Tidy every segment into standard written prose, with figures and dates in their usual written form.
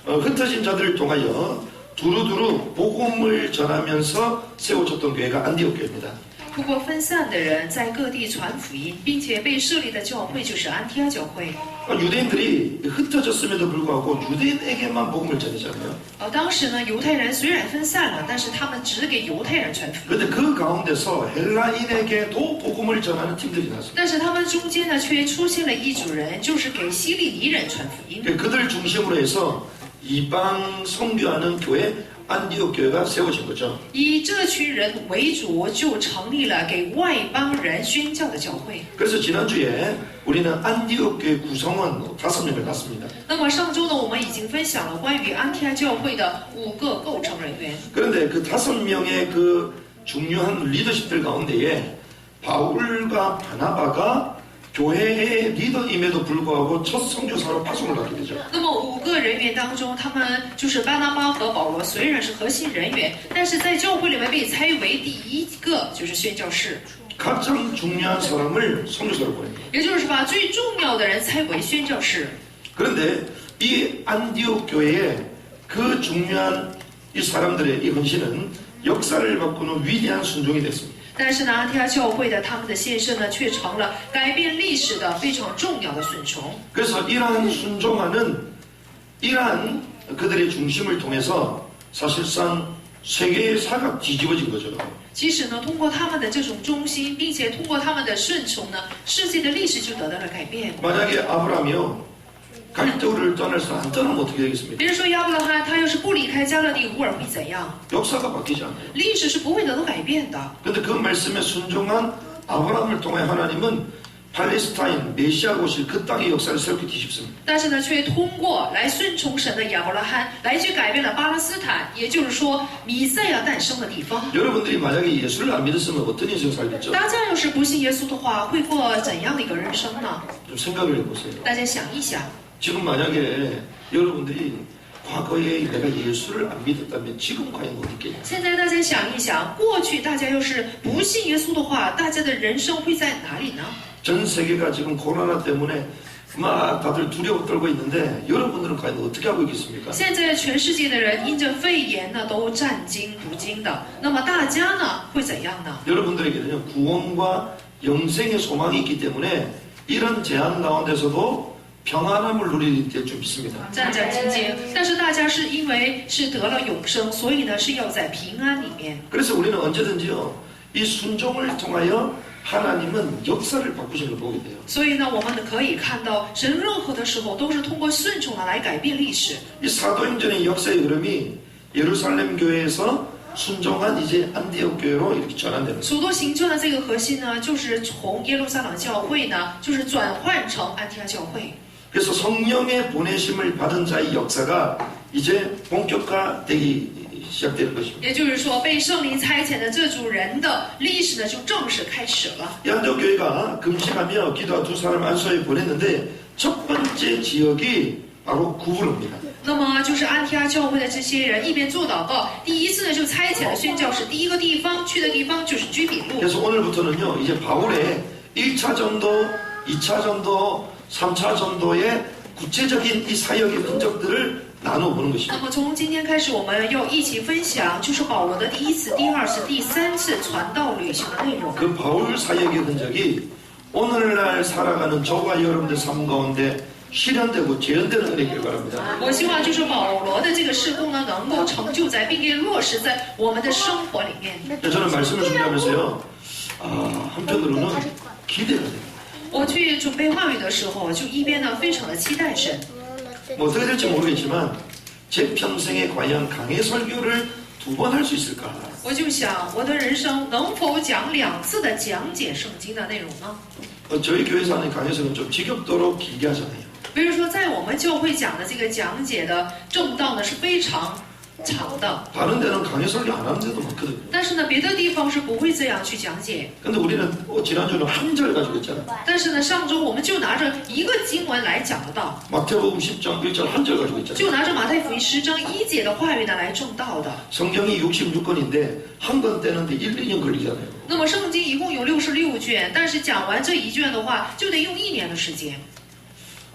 흩어진 자들을 통하여 두루두루 복음을 전하면서 세워졌던 교회가 안디옥 교회입니다. 通过分散的人在各地传福音，并且被设立的教会就是安提阿教会。 유대인들이 흩어졌음에도 불구하고 유대인에게만 복음을 전했잖아요. 当时呢，犹太人虽然分散了，但是他们只给犹太人传福音。 그런데 그 가운데서 헬라인에게도 복음을 전하는 팀들이 나왔습니다. 但是他们中间呢，却出现了一组人，就是给希利尼人传福音。 그들 중심으로 해서 이방 선교하는 교회 안디옥 교회가 세워진 거죠. 以这群人为主，就成立了给外邦人宣教的教会。 그래서 지난주에 우리는 안디옥 교회 구성원 5명을 봤습니다. 那么上周呢，我们已经分享了关于安提阿教会的5个构成人员。 그런데 그 5명의 그 중요한 리더십들 가운데에 바울과 바나바가 교회의 리더임에도 불구하고 첫 선교사로 파송을 받게 되죠. 那么5个人员当中，他们就是巴拿巴和保罗，虽然是核心人员，但是在教会里面被猜为第一个就是宣教士， 가장 중요한 사람을 선교사로 보냅니다. 也就是把最重要的人猜为宣教士。 그런데 이 안디옥 교회의 그 중요한 이 사람들의 이 헌신은 역사를 바꾸는 위대한 순종이 됐습니다. 但是呢，安提阿教会的他们的献身呢，却成了改变历史的非常重要的顺从。 그래서 이러한 순종하는 이러한 그들의 중심을 통해서 사실상 세계의 사가 뒤집어진 거죠. 其实呢，通过他们的这种忠心，并且通过他们的顺从呢，世界的历史就得到了改变。 만약에 아브라함이요 갈대우를 떠나서 안 떠나면 어떻게 되겠습니까? 比如说亚伯拉罕，他要是不离开加勒底乌尔会怎样？ 역사가 바뀌지 않아요. 历史是不会得到改变的。 그런데 그 말씀에 순종한 아브라함을 통해 하나님은 팔레스타인 메시아가 오실 그 땅의 역사를 새롭게 뒤집습니다. 但是呢，却通过来顺从神的亚伯拉罕，来去改变了巴勒斯坦，也就是说弥赛亚诞生的地方。 여러분들이 만약에 예수를 안 믿었으면 어떤 인생 살겠죠? 大家要是不信耶稣的话，会过怎样的一个人生呢？ 좀 생각을 해보세요. 大家想一想， 지금 만약에 여러분들이 과거에 내가 예수를 안 믿었다면 지금 과연 어디 있겠냐? 现在大家想一想，过去大家要是不信耶稣的话，大家的人生会在哪里呢？ 전 세계가 지금 코로나 때문에 막 다들 두려워 떨고 있는데 여러분들은 과연 어떻게 하고 있겠습니까? 现在全世界的人因着肺炎呢都战惊不惊的，那么大家呢会怎样呢？ 여러분들에게는요 구원과 영생의 소망이 있기 때문에 이런 제한 가운데서도 평안함을 누릴 때 좀 있습니다. 战战兢兢，但是大家是因为是得了永生，所以呢是要在平安里面。 그래서 우리는 언제든지요 이 순종을 통하여 하나님은 역사를 바꾸시는 걸 보게 돼요. 所以呢，我们可以看到，神任何的时候都是通过顺从的来改变历史。 이 사도행전의 역사의 흐름이 예루살렘 교회에서 순종한 이제 안디옥 교회로 이렇게 전환되는 거예요. 使徒行传的这个核心呢，就是从耶路撒冷教会呢，就是转换成安提阿教会。 그래서 성령의 보내심을 받은 자의 역사가 이제 본격화되기 시작되는 것입니다. 也就是说，被圣灵差遣的这组人的历史呢，就正式开始了。 이 안디옥 교회가 금식하며 기도와 두 사람 안수에 보냈는데 첫 번째 지역이 바로 구부로입니다. 那么就是安提阿教会的这些人一边做祷告，第一次呢就差遣了宣教士，第一个地方去的地方就是居比路。 그래서 오늘부터는요 이제 바울의 1차 전도, 2차 전도, 3차 전도의 구체적인 이 사역의 흔적들을 나눠보는 那 것입니다. 么从今天开始，我们要一起分享，就是保罗的第一次、第二次、第三次传道旅行的内容。 그 바울 사역의 흔적이 오늘날 살아가는 저와 여러분들 삶 가운데 실현되고 재현되는 은혜기를 바랍니다. 我希望就是保罗的这个事工呢，能够成就在并且落实在我们的生活里面。 저는 말씀을 준비하면서요 한편으로는 기대가 돼요. 我去准备话语的时候，就一边呢非常的期待神。 뭐 어떻게 될지 모르겠지만 제 평생에 과연 강해 설교를 2번 할 수 있을까? 我就想，我的人生能否讲2次的讲解圣经的内容呢？ 저희 교회에서 하는 강해설은 좀 지겹도록 길게 하잖아요. 比如说，在我们教会讲的这个讲解的正道呢是非常长的， 다른 데는 강해 설교 안 하는 데도 많거든요. 但是呢，别的地方是不会这样去讲解。 근데 우리는 지난주는 한 절 가지고 있잖아요. 但是呢，上周我们就拿着一个经文来讲得到， 마태복음 10장 1절 한 절 가지고 있잖아요. 就拿着马太福音10章1节的话语呢来正道的。 성경이 66권인데 한 권 떼는데 1, 2년 걸리잖아요. 那么圣经一共有66卷，但是讲完这一卷的话，就得用1年的时间。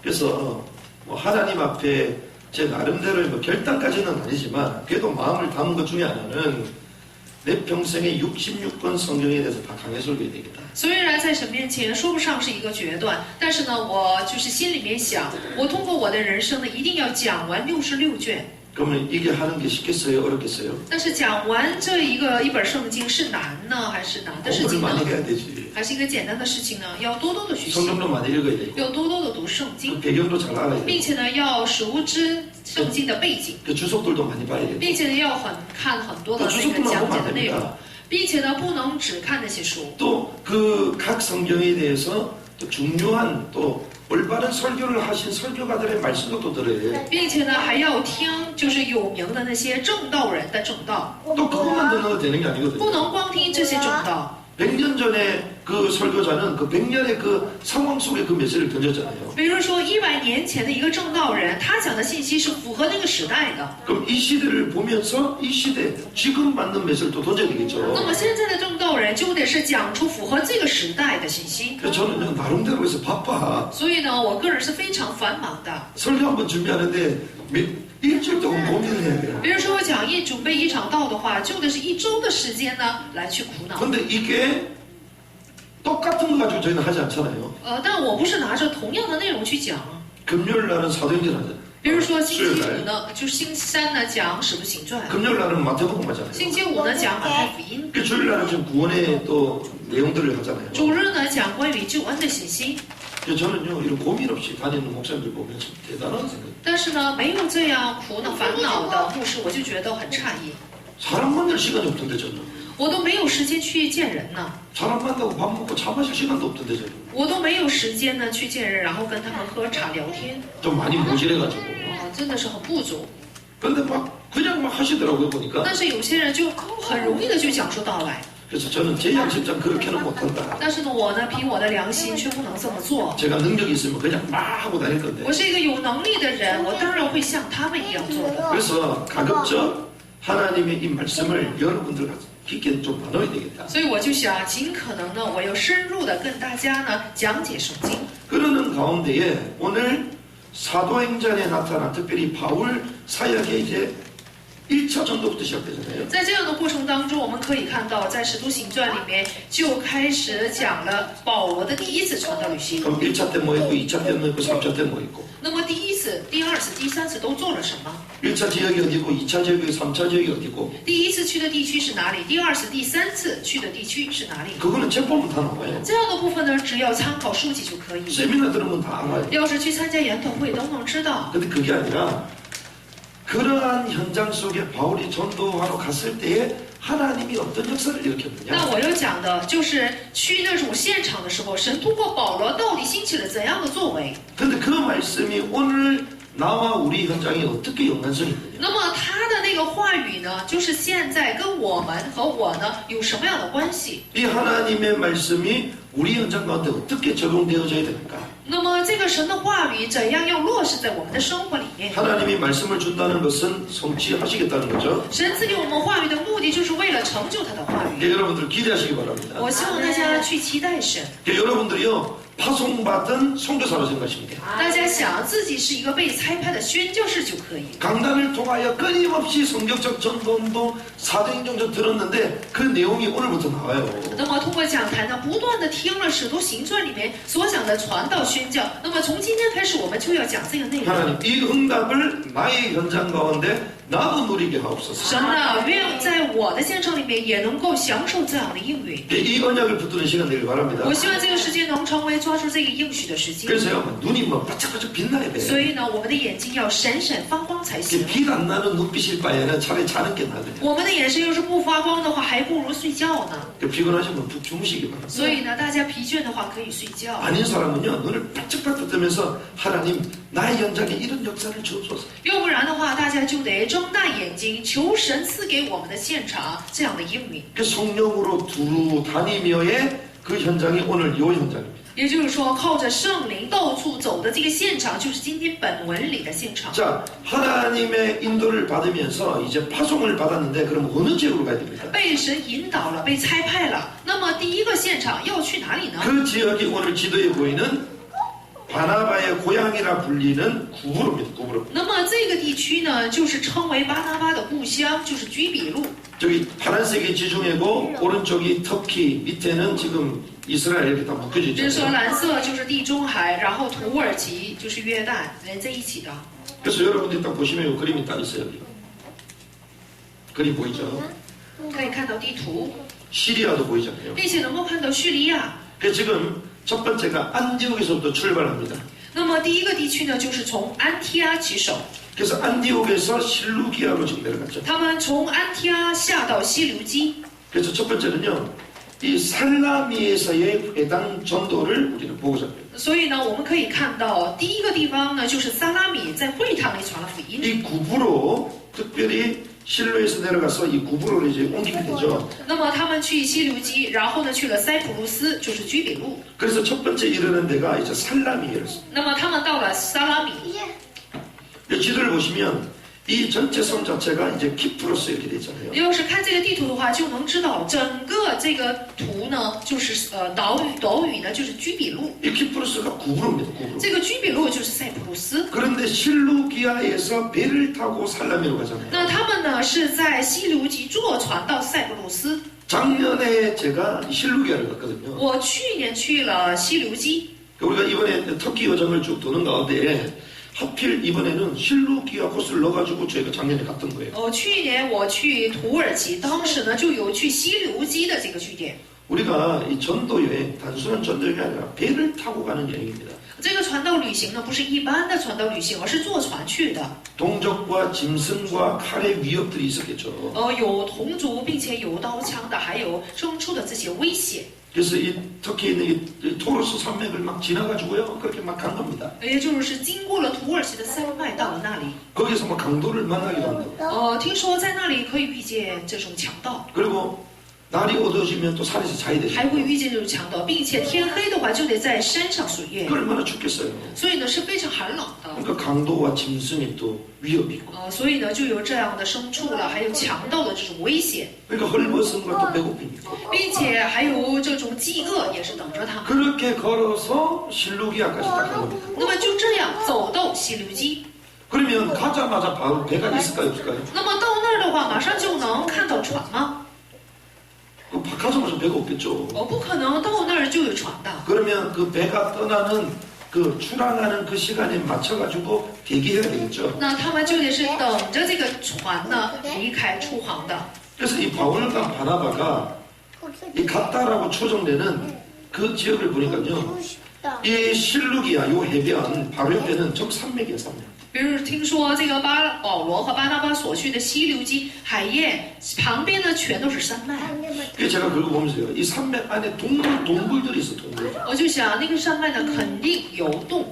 그래서 뭐 하나님 앞에 제 나름대로의 뭐 결단까지는 아니지만 그래도 마음을 담은 것 중에 하나는 내 평생에 66권 성경에 대해서 다 강해 설교해야 되겠다. 虽然在神面前说不上是一个决断，但是呢，我就是心里面想，我通过我的人生呢，一定要讲完66卷。 그러면 이게 하는 게 쉽겠어요? 어렵겠어요? 但是讲完这一本圣经是难呢，还是难的事 공부를 情 많이 呢？ 해야 되지. 还是一个简单的事情呢？要多多的学习， 성경도 많이 읽어야 되고 要多多的读圣 그 经， 배경도 잘 알아야 并 되고 且呢，要熟知圣经的背景， 그 주석들도 많이 봐야 되고 并且呢，要看很多的那个讲解的内容，并且呢，不能只看那些书。 또 그 각 성경에 대해서 또 중요한 또 올바른 설교를 하신 설교가들의 말씀도 또 들어야 해. 并且呢，还要听就是有名的那些正道人的正道， 또 그것만 들어도 되는 게 不 아니거든요. 能光听这些正道。 100년 전에 그 설교자는 그 100년의 그 상황 속에 그 메시지를 던졌잖아요. 比如说100年前的一个正道人，他讲的信息是符合那个时代的。 그럼 이 시대를 보면서 이 시대 지금 맞는 메시지를 또 던져야 那 되겠죠. 么现在的正道人就得是讲出符合这个时代的信息。 그래서 저는 나름대로 해서 바빠. 所以呢，我个人是非常繁忙的。 설교 한번 준비하는데 일주일 동안 고민을 해야 돼요. 比如说我准备一场道的话，就得是1周的时间呢来去苦恼。 근데 이게 똑같은 거 가지고 저희는 하지 않잖아요. 但我不是拿着同样的内容去讲。 금요일 날은 사도행전 하잖아요. 比如说星期 수요일 五 날. 呢，就是星期三呢讲使徒行传， 금요일 날은 마태복음 하잖아요. 星期五呢讲马太福音， 그 주일 날은 지금 구원의 또 내용들을 하잖아요. 主日呢讲关于救恩的信息。 그래서 저는요 이런 고민 없이 다니는 목사님들 보면 참 대단한 생각. 但是呢，没有这样苦恼烦恼的牧师，我就觉得很诧异。 사람 만날 시간이 없던데 저는. 我都没有时间去见人呢， 사람 만나고 밥 먹고 차 마실 시간도 없던데 저는. 我都没有时间呢去见人，然后跟他们喝茶聊天。 좀 많이 모질해가지고. 真的是很不足。 근데 막 그냥 막 하시더라고요 보니까. 但是有些人就很容易的就讲出道来。 그래서 저는 제 양심상 그렇게는 못한다. 但是呢，我呢凭我的良心却不能这么做。 제가 능력이 있으면 그냥 막 하고 다닐 건데. 我是一个有能力的人，我当然会像他们一样做的。 그래서 가급적 하나님의 이 말씀을 여러분들과 깊게 좀 나눠야 되겠다. 所以我就想，尽可能呢，我要深入的跟大家呢讲解圣经。 그러는 가운데에 오늘 사도행전에 나타난 특별히 바울 사역의 이제 1차 전도부터 시작되잖아요. 在这样的过程当中，我们可以看到，在《使徒行传》里面就开始讲了保罗的第一次传道旅行。 그럼 1차 때 뭐 했고 2차 때 뭐 했고 3차 때 뭐 했고 那么第一次、第二次、第三次都做了什么？ 1차 지역이 어디고 2차 지역이 3차 지역이 어디고 第一次去的地区是哪里？第二次、第三次去的地区是哪里？ 그거는 책 보면 다 나와요. 这样的部分呢，只要参考书籍就可以。 세미나 들으면 다 알아요. 要是去参加研讨会都能知道。 근데 그게 아니라 그러한 현장 속에 바울이 전도하러 갔을 때에 하나님이 어떤 역사를 那 일으켰느냐. 我要讲的就是去那种现场的时候，神通过保罗到底兴起了怎样的作为？ 근데 그 말씀이 오늘 나와 우리 현장에 어떻게 연관성이 있느냐. 那么他的那个话语呢，就是现在跟我们和我呢有什么样的关系？ 이 하나님의 말씀이 우리 현장 가운데 어떻게 적용되어져야 되는가. 那么这个神的话语怎样要落实在我们的生活里面？ 하나님이 말씀을 준다는 것은 성취하시겠다는 거죠. 神赐给我们话语的目的，就是为了成就他的话语。 예, 여러분들 기대하시기 바랍니다. 我希望大家去期待神。 예, 여러분들이요 파송받은 선교사로 생각하시면 돼요. 大家想自己是一个被差派的宣教士就可以。 강단을 통하여 끊임없이 성경적 전도운동 사도행전도 들었는데 그 내용이 오늘부터 나와요. 那么通过讲坛呢，不断的听了《使徒行传》里面所讲的传道宣教。那么从今天开始，我们就要讲这个内容。 하나님 이 응답을 나의 현장 가운데 나도 누리게 하옵소서. 神呢，愿在我的现场里面也能够享受这样的应允。 예, 이 언약을 붙드는 시간 되길 바랍니다. 我希望这个时间能成为抓住这个应许的时间。 그래서요 눈이 뭐 바짝바짝 빛나야 돼. 所以呢，我们的眼睛要闪闪发光才行。 빛 안 나는 눈빛일 바에는 차라리 자는 게 나아요. 我们的眼神要是不发光的话，还不如睡觉呢。 피곤하시면 푹 주무시기 바랍니다. 所以呢，大家疲倦的话可以睡觉。 아닌 사람은요 눈을 바짝바짝 뜨면서 하나님 나의 현장에 이런 역사를 주옵소서. 要不然的话，大家就得睁大眼睛，求神赐给我们的现场这样的应允。 그 성령으로 두루 다니며의 그 현장이 오늘 이 현장입니다. 也就是说，靠着圣灵到处走的这个现场，就是今天本文里的现场。 자, 하나님의 인도를 받으면서 이제 파송을 받았는데 그럼 어느 지역으로 가야 됩니까? 被神引导了，被差派了。那么第一个现场要去哪里呢？ 그 지역이 오늘 지도에 보이는 바나바의 고향이라 불리는 구브로입니다. 구브로. 那么这个地区呢，就是称为巴拿巴的故乡，就是居比路。 저기 파란색이 지중해고 오른쪽이 터키, 밑에는 지금 이스라엘 이렇게 다 묶여져 就是说 있잖아요. 蓝色就是地中海，然后土耳其就是约旦连在一起的。 그래서 여러분들이 딱 보시면 이 그림이 딱 있어요. 여기. 그림 보이죠? 可以看到地图， 시리아도 보이잖아요. 并且能够看到叙利亚。 그래서 지금 첫 번째가 안디옥에서부터 출발합니다. 那么第一个地区呢，就是从安提阿起手， 그래서 안디옥에서 실루기아로 지금 내려갔죠. 他们从安提阿下到西流基。 그래서 첫 번째는요, 이 살라미에서의 회당 전도를 우리는 보고자 합니다. 所以呢，我们可以看到第一个地方呢，就是撒拉米在会堂里传了福音。 이 구부로 특별히 실로에서 내려가서 이 구부로를 이제 옮기게 되죠. 那么他们去西流基，然后呢去了塞浦路斯，就是居比路。 그래서 첫 번째 이르는 데가 이제 살라미였어요. 那么他们到了撒拉米， 지도를 보시면 이 전체 섬 자체가 이제 키프로스 이렇게 돼 있잖아요. 要是看这个地图的话，就能知道整个这个图呢，就是岛屿呢就是居比路， 이 키프로스가 구부로입니다. 구부로. 这个居比路就是塞浦路斯。 그런데 실루기아에서 배를 타고 살라미로 가잖아요. 那他们呢是在西流基坐船到塞浦路斯。 작년에 제가 실루기아를 갔거든요. 我去年去了西流基， 우리가 이번에 터키 여정을 쭉 도는 가운데 하필 이번에는 실루기아 코스를 넣어가지고 저희가 작년에 갔던 거예요. 去年我去土耳其，当时呢就有去西流基的这个据点。 우리가 이 전도 여행, 단순한 전도 여행이 아니라 배를 타고 가는 여행입니다. 这个传道旅行呢，不是一般的传道旅行，而是坐船去的。 동족과 짐승과 칼의 위협들이 있었겠죠. 有同族，并且有刀枪的，还有牲畜的这些危险。 그래서 이 터키에 있는 이 토로스 산맥을 막 지나가지고요. 그렇게 막 간 겁니다. 也就是经过了土耳其的山脉，到了那里。 거기서 막 강도를 만나기도 합니다. 听说在那里可以遇见这种强盗， 그리고 날이 어두워지면 또 산에서 자야 还会 되죠. 遇见这种强盗，并且天黑的话就得在山上守夜， 얼마나 춥겠어요. 所以呢是非常寒冷的。 그러니까 강도와 짐승이 또 위협이 있고. 所以呢就有这样的牲畜了，还有强盗的这种危险， 그러니까 헐벗음과 또 배고픔이고. 并且还有这种饥饿也是等着他们。 그렇게 걸어서 실루기아까지 딱 간 겁니다. 那么就这样走到西流基， 그러면 가자마자 바로 배가 있을까요, 없을까요? 那么到那儿的话，马上就能看到船吗？ 가자마자 배가 없겠죠. 不可能到那儿就有船的。 그러면 그 배가 떠나는 그 출항하는 그 시간에 맞춰가지고 대기해야 되겠죠. 那他们就得是等着这个船呢离开出航的。 그래서 이 바울과 바나바가 이 갔다라고 초정되는 그 지역을 보니까요. 이 실루기아 요 해변 바로 옆에는 적 산맥이에요, 산맥. 比如听说这个保罗和巴拿巴所去的西流基海沿旁边呢，全都是山脉。 그래서 제가 그거 보면서요. 이 산맥 안에 동굴들이 있어, 동굴. 我就想那个山脉呢肯定有洞，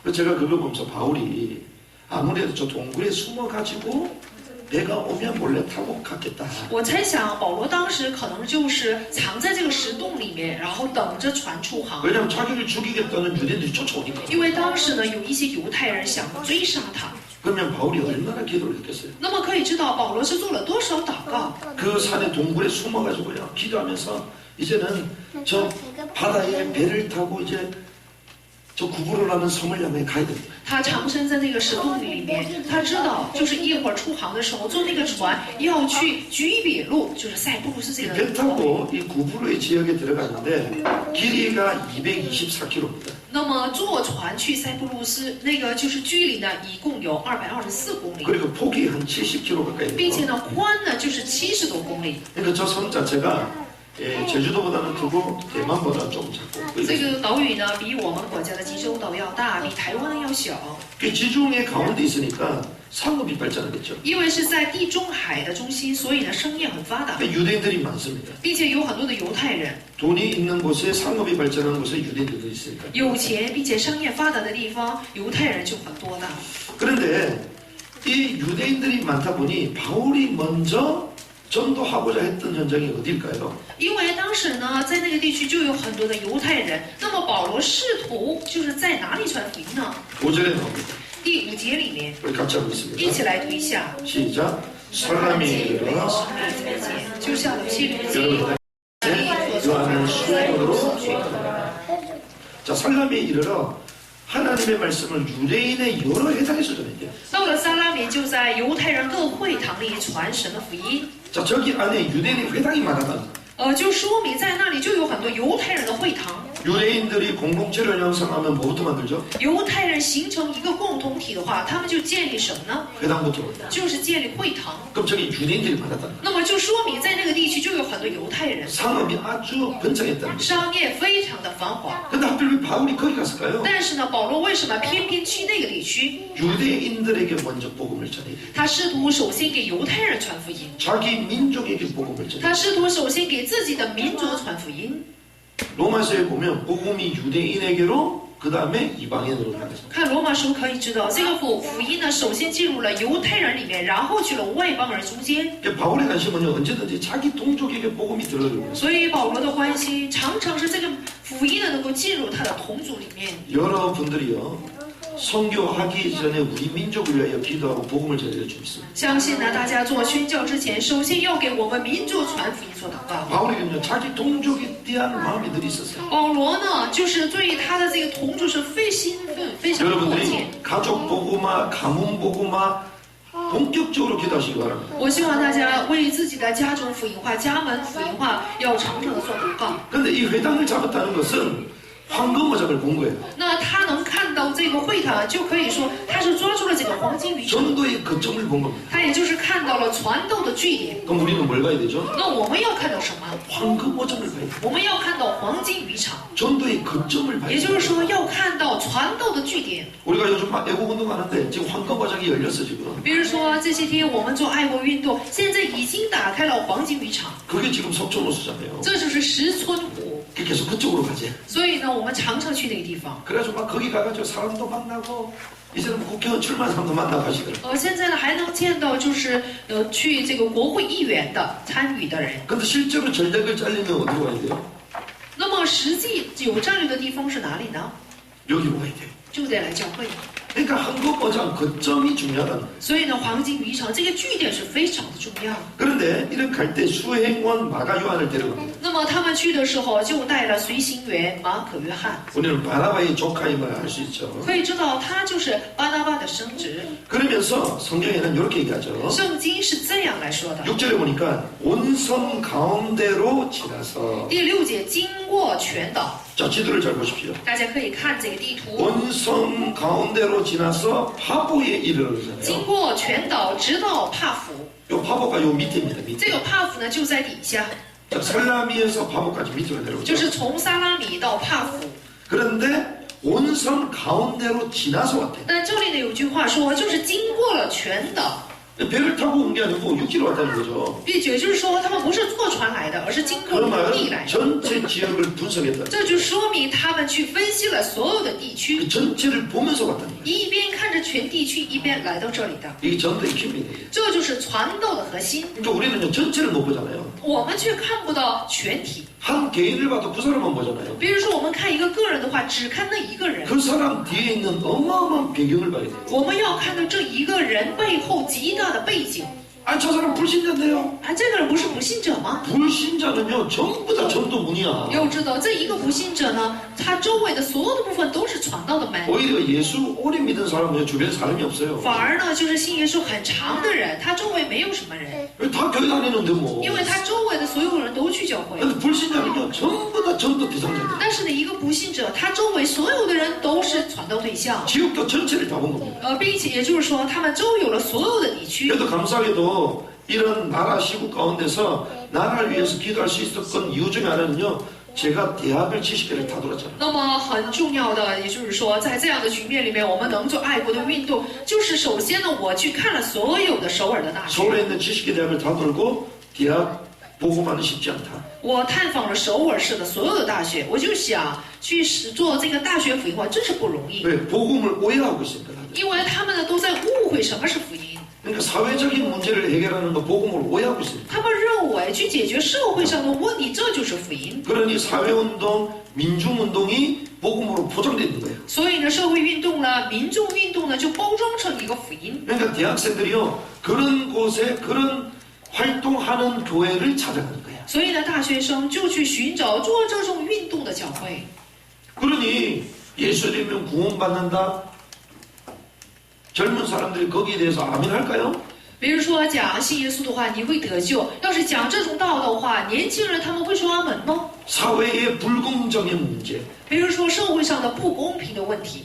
그래서 제가 그걸 보면서 바울이 아무래도 저 동굴에 숨어가지고 배가 오면 몰래 타고 갔겠다. 我猜想保罗当时可能就是藏在这个石洞里面，然后等着船出航。 왜냐면 자기를 죽이겠다는 유대인들이 쫓아오니까. 因为当时呢有一些犹太人想追杀他， 그러면 바울이 얼마나 기도를 했겠어요? 那么可以知道保罗是做了多少祷告。 그 산의 동굴에 숨어가지고요. 기도하면서 이제는 저 바다에 배를 타고 이제 저 구부로라는 섬을 향해 가야 됩니다. 他藏身在那个石洞里面，他知道就是一会儿出航的时候坐那个船要去居比路，就是塞浦路斯这 이 个 배 타고 이 구부로의 지역에 들어가는데 길이가 224km입니다. 那么坐船去塞浦路斯，那个就是距离呢，一共有224公里， 그리고 폭이 한 70km 가까이 并且 돼요. 呢宽呢就是70多公里。 그러니까 저 섬 자체가 제주도보다는 크고 대만보다 좀 작고 这个岛屿呢比我们国家的济州岛要大，比台湾的要小， 그 지중해 가운데 있으니까 상업이 발전하겠죠. 因为是在地中海的中心，所以呢商业很发达， 그러니까 유대인들이 많습니다. 并且有很多的犹太人， 돈이 있는 곳에 상업이 발전하는 곳에 유대인들도 있으니까. 有钱并且商业发达的地方，犹太人就很多的。 그런데 이 유대인들이 많다 보니 바울이 먼저 전도하고자 했던 현장이 어딜까요? 因为当时呢，在那个地区就有很多的犹太人，那么保罗试图就是在哪里传福音呢？ 5절에 나옵니다. 第5节里面， 우리 같이 한번 一 있습니다. 起来读一下。 시작. 사람이 일어나 就下到西流基， 요한을 수행으로 자 살람에 이르러 하나님의 말씀을 유대인의 여러 회당에서 전해요. 到了撒拉米，就在犹太人各会堂里传神的福音。 자, 저기 안에 유대인의 회당이 많아다. 就说明在那里就有很多犹太人的会堂。 유대인들이 공동체를 형성하면 뭐부터 만들죠? 犹太人形成一个共同体的话，他们就建立什么呢？ 회당부터. 就是建立会堂。 그럼 저기 유대인들이 많았다. 那么就说明在那个地区就有很多犹太人， 상업이 아주 번창했다는 거죠. 商业非常的繁华。 근데 하필 왜 바울이 거기 갔을까요? 但是呢，保罗为什么偏偏去那个地区？ 유대인들에게 먼저 복음을 전해요. 他试图首先给犹太人传福音， 자기 민족에게 복음을 전해요. 他试图首先给自己的民族传福音。 로마서에 보면 복음이 유대인에게로 그 다음에 이방인으로 가겠습니다. 看罗马书可以知道，这个福音呢，首先进入了犹太人里面，然后去了外邦人中间。 바울의 관심은요 언제든지 자기 동족에게 복음이 들어요. 所以保罗的关心常常是这个福音呢能够进入他的同族里面。 여러분들이요 선교하기 전에 우리 민족을 위하여 기도하고 복음을 전해 주십시오. 相信呢，大家做宣教之前，首先要给我们民族传福音做祷告。 바울에게는요 자기 동족에 대한 마음이 늘 있었어요. 保罗呢，就是对他的这个同族是非兴奋，非常的迫切。 여러분들이 가족 복음화, 가문 복음화 본격적으로 기도하시기 바랍니다. 我希望大家为自己的家中福音化、家门福音化，要常常的做祷告。 그런데 이 회당을 잡았다는 것은 황금어장을 본 거예요. 那他能看到这个会堂，就可以说他是抓住了这个黄金渔场， 전도의 거점을 본 겁니다. 他也就是看到了传道的据点。 그럼 우리는 뭘 봐야 되죠? 那我们要看到什么？ 황금어장을 봐야 돼요. 我们要看到黄金渔场， 전도의 거점을 봐야 也 돼요. 就是说要看到传道的据点。 우리가 요즘 막 애국운동 하는데 지금 황금어장이 열렸어 지금. 比如说这些天我们做爱国运动，现在已经打开了黄金渔场， 그게 지금 석촌호수잖아요. 这就是石村湖。 계속 그쪽으로 가지. 所以呢，我们常常去那个地方。 그래가지고 막 거기 가가지고 사람도 만나고 이제는 국회의원 출마한 사람도 만나고 하시더라고요. 现在呢还能见到就是去这个国会议员的参与的人。 근데 실제로 전략을 짜려면 어디로 가야 돼요? 那么实际有战略的地方是哪里呢？ 여기로 가야 돼요. 就得来教会。 그러니까 황금어장 거점이 중요하다는 거예요. 所以呢，黄金渔场这个据点是非常的重要。 그런데 이런 갈 때 수행원 마가 요한을 데려갑니다. 那么他们去的时候就带了随行员马可约翰， 우리는 바나바의 조카임을 알 수 있죠. 可以知道他就是巴拿巴的生殖。 그러면서 성경에는 이렇게 얘기하죠. 圣经是这样来说的。 6절에 보니까 온섬 가운데로 지나서 第6节经过全岛， 자 지도를 잘 보십시오. 大家可以看这个地图。 온섬 가운데로 지나서 파보에 经 이르렀잖아요. 过全岛，直到帕福。 요 파보가 요 밑에입니다. 这 밑에. 个帕福呢就在底下， 자, 살라미에서 파보까지 밑으로 就 내려오죠. 是从撒拉米到帕福。 그런데 온섬 가운데로 지나서 왔대. 但这里呢有句话说，就是经过了全岛。 배를 타고 온 게 아니고 육지로 왔다는 거죠. 也就是说，他们不是坐船来的，而是经过 그 陆地 말은 来的。 전체 지역을 분석했다. 这就说明他们去分析了所有的地 그 区， 전체를 보면서 왔다는 거예요. 一边看着全地区，一边来到这里的。 이게 전도의 힘이에요. 这就是传道的核心。 그러니까 우리는 전체를 못 보잖아요. 我们却看不到全体。 한 개인을 봐도 그 사람만 보잖아요. 比如说，我们看一个个人的话，只看那一个人。 그 사람 뒤에 있는 어마어마한 배경을 봐야 돼요. 我们要看到这一个人背后极大的背景。 아, 저 사람 불신자인데요. 啊，这个人不是不信者吗？ 불신자는요, 전부 다 전도문이야. 要知道，这一个不信者呢，他周围的所有的部分都是传道的门。 오히려 예수 오래 믿은 사람은요, 주변에 사람이 없어요. 反而呢，就是信耶稣很长的人，他周围没有什么人， 다 교회 다니는데 뭐. 因为他周围的所有人都去教会。 근데 불신자는요, 전부 다 전도 대상자들. 但是呢，一个不信者，他周围所有的人都是传道对象， 지역도 전체를 다 본 겁니다. 并且也就是说，他们周游了所有的地区。 그래도 감사하게도 이런 나라 시국 가운데서 나라를 위해서 기도할 수 있었던 이유 중에 하나는요, 제가 대학을 70개를 다 돌았잖아요. 那么很重要的，也就是说，在这样的局面里面，我们能做爱国的运动，就是首先呢，我去看了所有的首尔的大学， 서울에 있는 70개 대학을 다 돌고 대학 보고만은 쉽지 않다. 我探访了首尔市的所有的大学，我就想去做这个大学福音化，真是不容易， 왜? 복음을 오해하고 있습니다. 다들. 因为他们呢都在误会什么是福音。 그러니까 사회적인 문제를 해결하는 거 복음을 오해하고 있습니다. 他们认为去解决社会上的问题，这就是福音。 그러니 사회운동, 민중운동이 복음으로 포장되는 거예요. 所以呢，社会运动呢，民众运动呢，就包装成一个福音。 그러니까 대학생들이요, 그런 곳에 그런 활동하는 교회를 찾아가는 거예요. 所以呢，大学生就去寻找做这种运动的教会。 그러니 예수님은 구원받는다. 젊은 사람들이 거기에 대해서 아멘 할까요? 比如说讲信耶稣的话，你会得救。要是讲这种道的话，年轻人他们会说阿门吗？ 사회의 불공정의 문제. 比如说社会上的不公平的问题，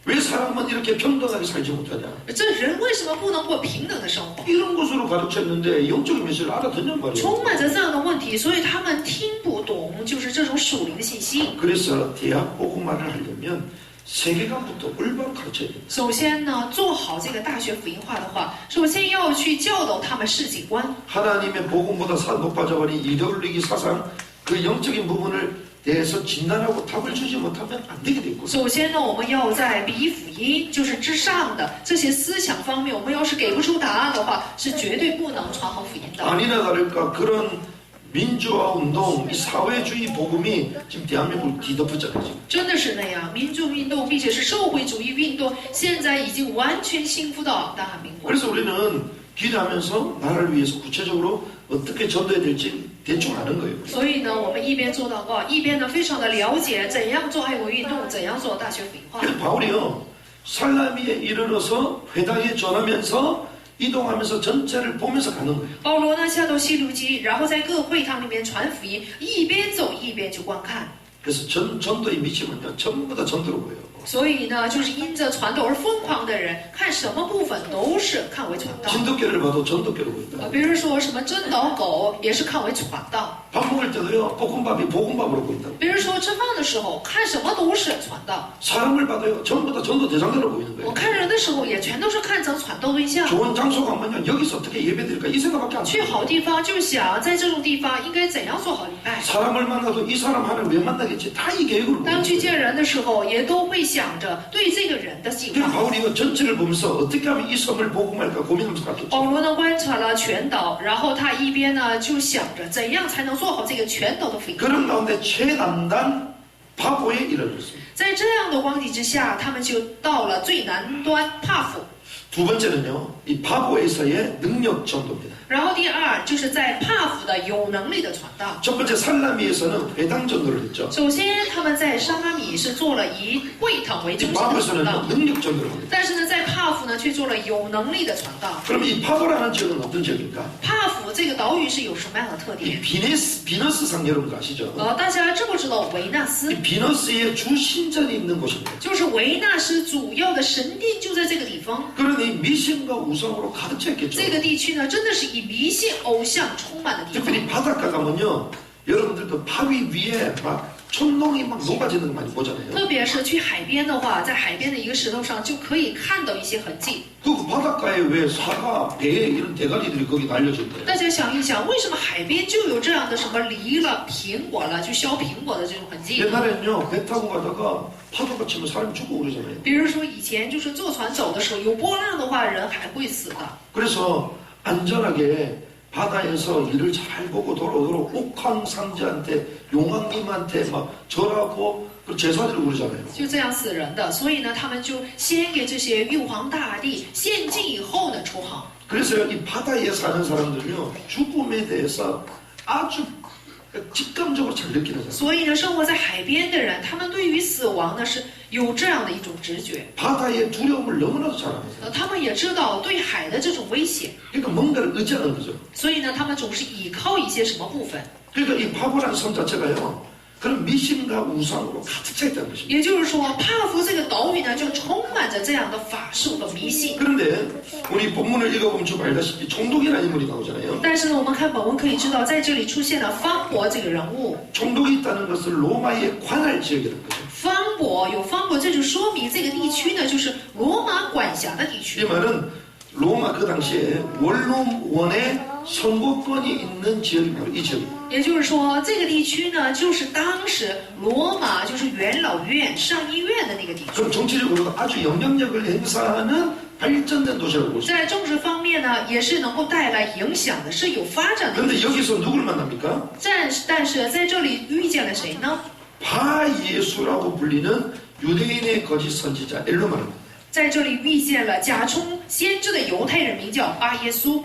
왜 사람은 이렇게 평등하게 살지 못하냐? 这人为什么不能过平等的生活？ 이런 것으로 가르쳤는데 영적인 메시지를 알아듣냔 말이에요. 充满着这样的问题，所以他们听不懂，就是这种属灵的信息。 그래서 대학 복음화를 하려면 세계관부터 올바로 가르쳐야 돼요. 首先呢，做好这个大学福音化的话，首先要去教导他们世界观。 하나님의 복음보다 높아져버린 이데올로기 사상 그 영적인 부분을 대해서 진단하고 답을 주지 못하면 안 되게 돼 있고. 首先呢，我们要在比福音就是之上的这些思想方面，我们要是给不出答案的话，是绝对不能传好福音的。 아니나 다를까 그런 민주화 운동, 이 사회주의 복음이 지금 대한민국을 뒤덮었잖아요. 지금. 真的是那样，民主运动并且是社会主义运动，现在已经完全侵覆到大韩民国。 그래서 우리는 기도하면서 나라를 위해서 구체적으로 어떻게 전도해야 될지 대충 아는 거예요. 所以呢，我们一边做祷告，一边呢非常的了解怎样做爱国运动，怎样做大学福音化。 그래서 바울이요 살라미에 이르러서 회당에 전하면서 이동하면서 전체를 보면서 가는 거예요. 保罗呢下到西流基，然后在各会堂里面传福音，一边走一边去观看。 그래서 전도에 미치면요 전부 다 전도로 보여요. 所以呢，就是因着传道而疯狂的人，看什么部分都是看为传道。 진돗개를 봐도 전도개로 보인다. 比如说什么真导狗，也是看为传道。 밥 먹을 때도요 볶음밥이 볶음밥으로 보인다. 比如说吃饭的时候，看什么都是传道。 사람을 봐도요 전부 다 전도 대상자로 보이는 我 거예요. 看人的时候，也全都是看成传道对象。 좋은 장소 가면요 여기서 어떻게 예배드릴까 이 생각밖에 안 去 들어요. 好地方就想在这种地方应该怎样做好礼拜。 사람을 만나도 이 사람 하나를 왜 만나겠지 다 이 계획으로 当 보이는 去 거예요. 见人的时候，也都会想着对这个人的计 그래서 划。 바울이 이거 전체를 보면서 어떻게 하면 이 섬을 복음할까 고민하면서 갔겠죠. 保罗呢观察了全岛，然后他一边呢就想着怎样才能做好这个全岛的福音。 그런 가운데 최남단 파보에 이르렀습니다. 在这样的光景之下，他们就到了最南端帕府。 두 번째는요, 이 파보에서의 능력 전도입니다. 然后第二就是在帕府的有能力的传道。 첫 번째 살라미에서는 회당 전도를 했죠. 首先他们在沙拉米是做了以会堂为 이 中心的传 파보에서는 道， 능력 전도를 합니다. 但是呢，在帕府呢却做了有能力的传道。 그럼 이 파보라는 지역은 어떤 지역입니까? 帕府这个岛屿是有什么样的特 이 点？ 비너스상 여러분 아시죠? 大家知不知道维纳斯？ 이 비너스의 주 신전이 있는 곳입니다. 就是维纳斯主要的神殿就在这个地方。 그러니 미신과 우상으로 가득 차 있겠죠. 这个地区呢，真的是以迷信偶像充满的地方。 특별히 바닷가 가면요, 여러분들 그 바위 위에 막 촌농이 막 녹아지는 거 많이 보잖아요. 特别是去海边的话，在海边的一个石头上就可以看到一些痕迹。 그 바닷가에 왜 사과, 배 이런 대가리들이 거기 날려져 있대요. 大家想一想，为什么海边就有这样的什么梨了、苹果了，就削苹果的这种痕迹？ 옛날에는요, 배 타고 가다가 파도가 치면 사람이 죽고 그러잖아요. 比如说以前就是坐船走的时候，有波浪的话，人还会死的。 그래서 안전하게 바다에서 일을 잘 보고 돌아오도록 옥황상제한테 용왕님한테 막 절하고 그 제사드리고 그러잖아요. 就这样死人的，所以呢，他们就先给这些玉皇大帝献祭以后呢出航。 그래서 이 바다에 사는 사람들은요, 죽음에 대해서 아주 직감적으로 잘 느끼는 사람. 所以呢，生活在海边的人，他们对于死亡呢是有这样的一种直觉。 바다의 두려움을 너무나도 잘 압니다. 他们也知道对海的这种威胁， 그러니까 뭔가를 의지하는 거죠. 所以呢，他们总是依靠一些什么部分。 그러니까 이 파보라는 섬 자체가요, 그런 미신과 우상으로 가득 차 있다는 것입니다. 也就是说，帕夫这个岛屿呢，就充满着这样的法术和迷信。 그런데 우리 본문을 읽어보면 좀 알다시피 총독이라는 인물이 나오잖아요. 但是呢，我们看本文可以知道，在这里出现了方伯这个人物。 총독이 있다는 것은 로마의 관할 지역이라는 거죠. 方伯有方伯，这就说明这个地区呢，就是罗马管辖的地 이 区。 말은 로마 그 당시에 원로원의 선거권이 있는 지역이 바로 이 지역입니다. 也就是说，这个地区呢，就是当时罗马就是元老院、上议院的那个地区。 그럼 정치적으로도 아주 영향력을 행사하는 발전된 도시라고 볼 수 있습니다. 在政治方面呢，也是能够带来影响的，是有发展的。 그런데 여기서 누굴 만납니까? 但是在这里遇见了谁呢？ 바예수라고 불리는 유대인의 거짓 선지자 엘로마입니다. 在这里遇见了假充先知的犹太人，名叫巴耶稣。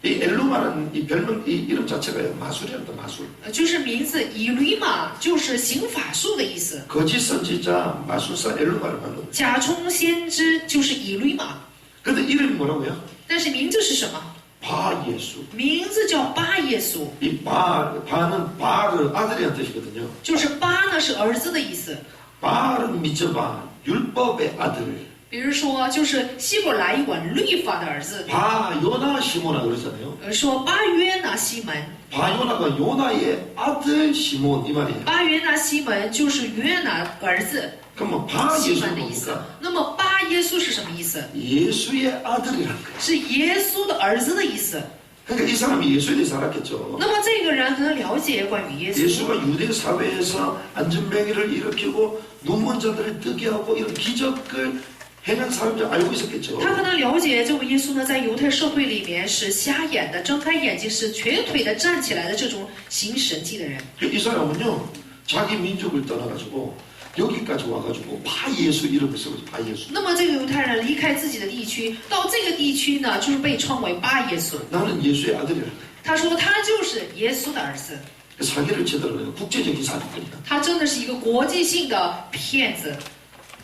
이 엘루마라는 이 별명, 이 이름 자체가요, 마술이란다, 마술. 就是名字以吕马，就是行法术的意思。 거짓 선지자, 마술사 엘루마를 받는 거예요. 假充先知就是以吕马， 근데 이름이 뭐라고요? 但是名字是什么？ 바 예수. 名字叫巴耶稣， 이 바는 바르 아들이란 뜻이거든요. 就是巴呢是儿子的意思。 바르 미츠바 율법의 아들. 比如说，就是希伯来文律法的儿子， 바 요나 시모나 그러잖아요. 说巴约拿西门， 바 요나가 요나의 아들 시몬 이 말이에요. 巴约拿西门就是约拿儿子 그러면 바 西 예수는 门的意思 뭡니까? 。那么巴耶稣是什么意思？ 예수의 아들이란 거예요. 是耶稣的儿子的意思。 그러니까 이 사람이 예수에 대해 살았겠죠. 那么这个人很了解关于耶稣， 예수가 유대 사회에서 안전병기를 일으키고 눈먼 자들을 뜨게 하고 이런 기적을 행한 사람들 알고 있었겠죠. 他可能了解这位耶稣呢，在犹太社会里面是瞎眼的，睁开眼睛是瘸腿的站起来的这种行神迹的人。 이 사람은요, 자기 민족을 떠나가지고 여기까지 와가지고 바 예수 이름을 쓰고 바 예수. 那么这个犹太人离开自己的地区，到这个地区呢，就是被称为巴耶稣。 나는 예수의 아들이라. 他说他就是耶稣的儿子， 사기를 치더라고요. 국제적인 사기꾼이다. 他真的是一个国际性的骗子。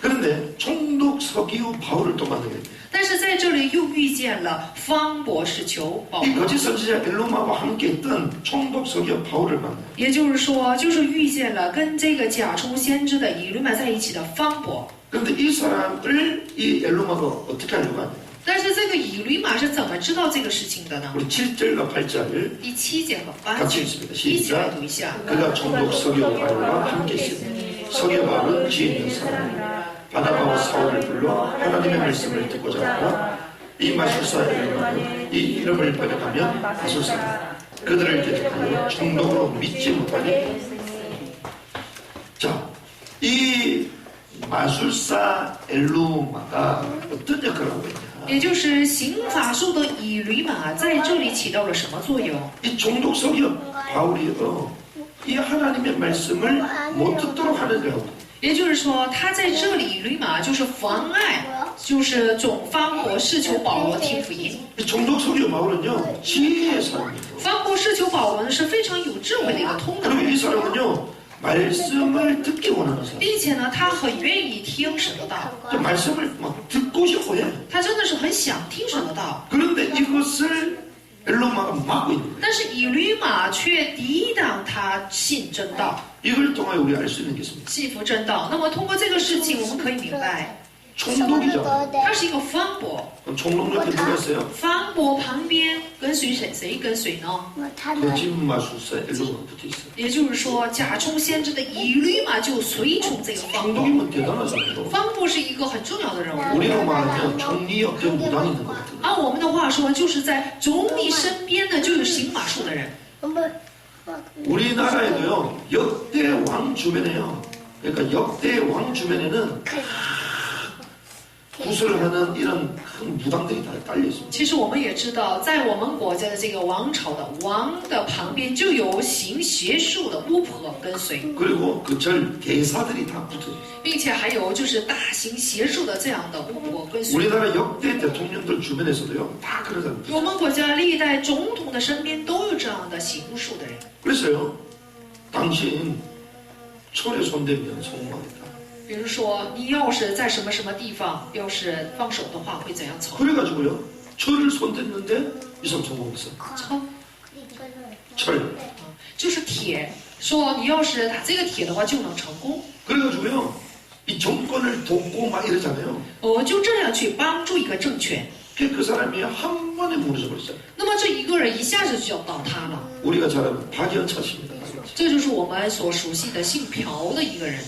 그런데 총독 서기후 바울을 또 만나게 됩니다. 但是在这里又遇见了方博士求保 이 罗， 거짓 선지자 엘로마와 함께했던 총독 서기후 바울을 만나요. 也就是说，就是遇见了跟这个假充先知的以吕马在一起的方博。 그런데 이 사람을 이 엘로마가 어떻게 하려고 하냐. 但是这个以吕马是怎么知道这个事情的呢？ 우리 7절과 8절 第7节和8 같이 节 읽습니다. 一起来 시작. 读一下。 그가 총독 서기후 바울과 함께 있으니 서기후 바울은 지혜 있는 사람이라 바나바와 사울을 불러 하나님의 말씀을 듣고자 하라. 이 마술사 엘로마는 이 이름을 번역하면 마술사다. 그들을 대적하여 총독으로 믿지 못하니. 자, 이 마술사 엘로마가 어떤 역할을 하고 있냐. 也就是行法术的以吕马在这里起到了什么作用？ 이 총독 서기후 바울이요, 이 하나님의 말씀을 못 듣도록 하는 거라고. 也就是说，他在这里吕马就是妨碍，就是总方博士求保罗听福音。 이 총독 서기후 바울은요, 지혜의 사람이에요. 方博士求保罗呢是非常有智慧的一个通达 그리고 人， 이 사람은요, 말씀을 듣기 원하는 사람. 并且呢，他很愿意听神的道， 저 말씀을 막 듣고 싶어 해. 他真的是很想听神的道。 그런데 이것을 엘로마가 막고 있는 거예요. 但是以吕马却抵挡他信真道， 이걸 통하여 우리 알 수 있는 게 있습니다. 信服真道。那么通过这个事情，我们可以明白， 총독이잖아요. 他是一个方博。 그럼 총독 옆에 누가 있어요? 方博旁边跟随谁？谁跟随呢？ 거짓 마술사 엘로마가 붙어 있어요. 也就是说，假充先知的以吕马就随从这个方博。 총독이면 대단한 사람이고 方博是一个很重要的人物。 우리로 말하면 총리 옆에 무당이 있는 것 같은. 按我们的话说，就是在总理身边呢就有行马术的人。 우리나라에도요, 역대 왕 주변에요, 그러니까 역대 왕 주변에는 구슬하는 이런 큰 무당들이 다 깔려 있습니다. 其实我们也知道，在我们国家的这个王朝的王的旁边，就有行邪术的巫婆跟随， 그리고 그 절 대사들이 다 붙어 있어요. 并且还有就是大行邪术的这样的巫婆跟随。 우리나라 역대 대통령들 주변에서도요, 다 그런 사람. 我们国家历代总统的身边都有这样的行巫术的人。 그래서요, 당신 철에 손대면 성공하겠다. 比如说，你要是在什么什么地方，要是放手的话，会怎样成？ 그래가지고요, 철을 손댔는데 이 사람 성공했어. 成 철. 就是铁，说你要是打这个铁的话，就能成功。 그래가지고요, 이 정권을 돕고 막 이러잖아요. 我就这样去帮助一个政权， 그 사람이 한 번에 무너져 버렸어요. 那么这一个人一下子就要倒塌了。 우리가 잘 아는 박연차 씨입니다. 박연차. 这就是我们所熟悉的姓朴的一个人。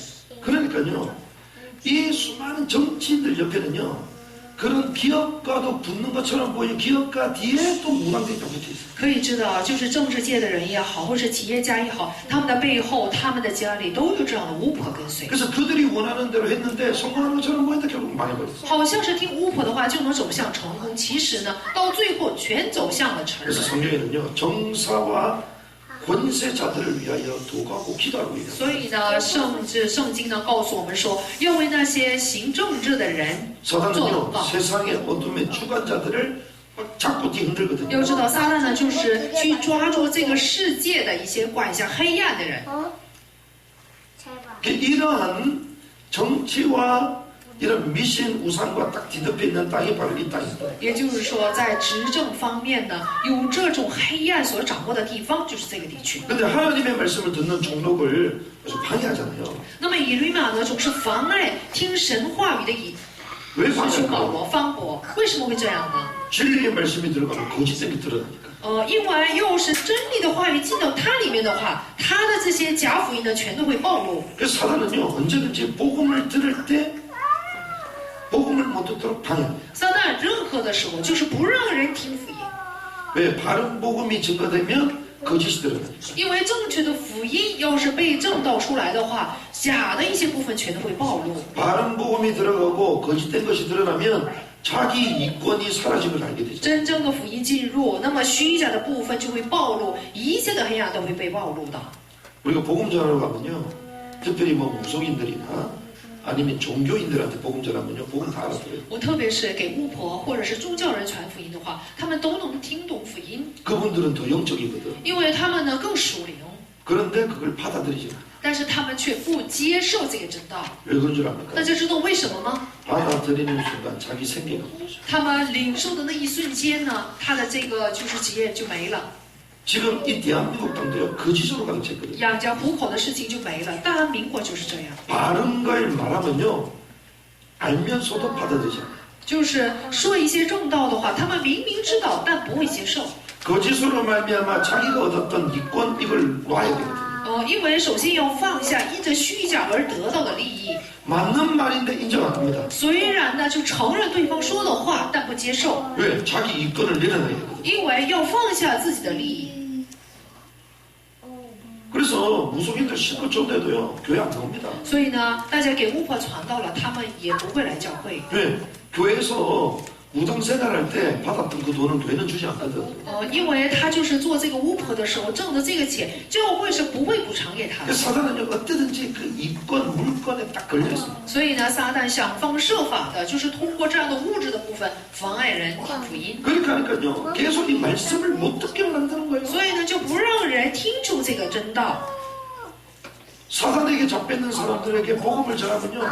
그러니까요, 이 수많은 정치인들 옆에는요, 그런 기업가도 붙는 것처럼 보이는 기업가 뒤에 또 무당들이 다 붙어 있어요. 可以知道，就是政治界的人也好，或是企业家也好，他们的背后、他们的家里都有这样的巫婆跟随。 그래서 그들이 원하는 대로 했는데 성공하는 것처럼 보이는데 결국 망해버렸어요. 好像是听巫婆的话就能走向成功，其实呢，到最后全走向了沉 그래서 沦。 성경에는요, 정사와 권세자들을 위하여 도가고 기도하고 있어요. 所以呢，圣经呢告诉我们说，要为那些行政治的人做祷 사단은요, 告。 세상의 어둠의 주관자들을 막 잡고 뒤흔들거든요. 要知道，撒旦呢，就是去抓住这个世界的一些管辖黑暗的人。 이러한 정치와 이런 미신 우상과 딱 뒤덮여 있는 땅이 바로 이 땅입니다. 也就是说，在执政方面呢，有这种黑暗所掌握的地方，就是这个地区。 근데 하나님의 말씀을 듣는 종록을 아주 방해하잖아요. 那么以律玛呢，总是妨碍听神话语的以 왜 使徒保 방해할까요? 罗方伯，为什么会这样呢？ 진리의 말씀이 들어가면 거짓됨이 드러나니까. 因为要是真理的话语进到它里面的话，它的这些假福音呢，全都会暴露。 그래서 사단은요 언제든지 복음을 들을 때 복음을 못 듣도록 방해합니다. 撒旦任何的时候就是不让人听福音， 왜 바른 복음이 증거되면 거짓이 드러나니까. 因为正确的福音要是被正道出来的话，假的一些部分全都会暴露。 바른 복음이 들어가고 거짓된 것이 드러나면 자기 이권이 사라진 걸 알게 되죠. 真正的福音进入，那么虚假的部分就会暴露，一切的黑暗都会被暴露的。 우리가 복음 전하러 가면요, 특별히 뭐 무속인들이나 아니면 종교인들한테 복음 전하면요, 복음 다 알아들어요. 我特别是给巫婆或者是宗教人传福音的话，他们都能听懂福音， 그분들은 더 영적이거든. 因为他们呢更属灵， 그런데 그걸 받아들이지 않아. 但是他们却不接受这个真道。 왜 그런 줄 압니까? 那就知道为什么吗？ 받아들이는 순간 자기 생계가 없어져. 他们领受的那一瞬间呢，他的这个就是职业就没了， 지금 이 대한민국 땅도요, 거짓으로 가득 찼거든요. 养家糊口的事情就没了。大韩民国就是这样， 바른 걸 말하면요, 알면서도 받아들이지 않아요. 就是说一些正道的话，他们明明知道，但不会接受。 거짓으로 말미암아 자기가 얻었던 이권 이걸 놔야 되거든요. 因为首先要放下因着虚假而得到的利益， 맞는 말인데 인정 안 합니다. 虽然呢就承认对方说的话，但不接受， 왜? 자기 이권을 내려놔야 되거든요. 因为要放下自己的利益。 그래서 무속인들 신고 전도해도요, 교회 안 나옵니다. 所以呢，大家给巫婆传道了，他们也不会来教会。 왜? 교회에서 무당 생활할 때 받았던 그 돈은 교회는 주지 않거든. 因为他就是做这个巫婆的时候挣的这个钱，教会是不会补偿给他的。 그래서 사단은요, 어떻게든지 그 이권, 물권에 딱 걸려있습니다. 所以呢，撒旦想方设法的，就是通过这样的物质的部分妨碍人听福音， 그러니까 하니까요, 계속 이 말씀을 못 듣게 만드는 거예요. 所以呢就不让人听出这个真道。 사단에게 잡혀있는 사람들에게 복음을 전하면요,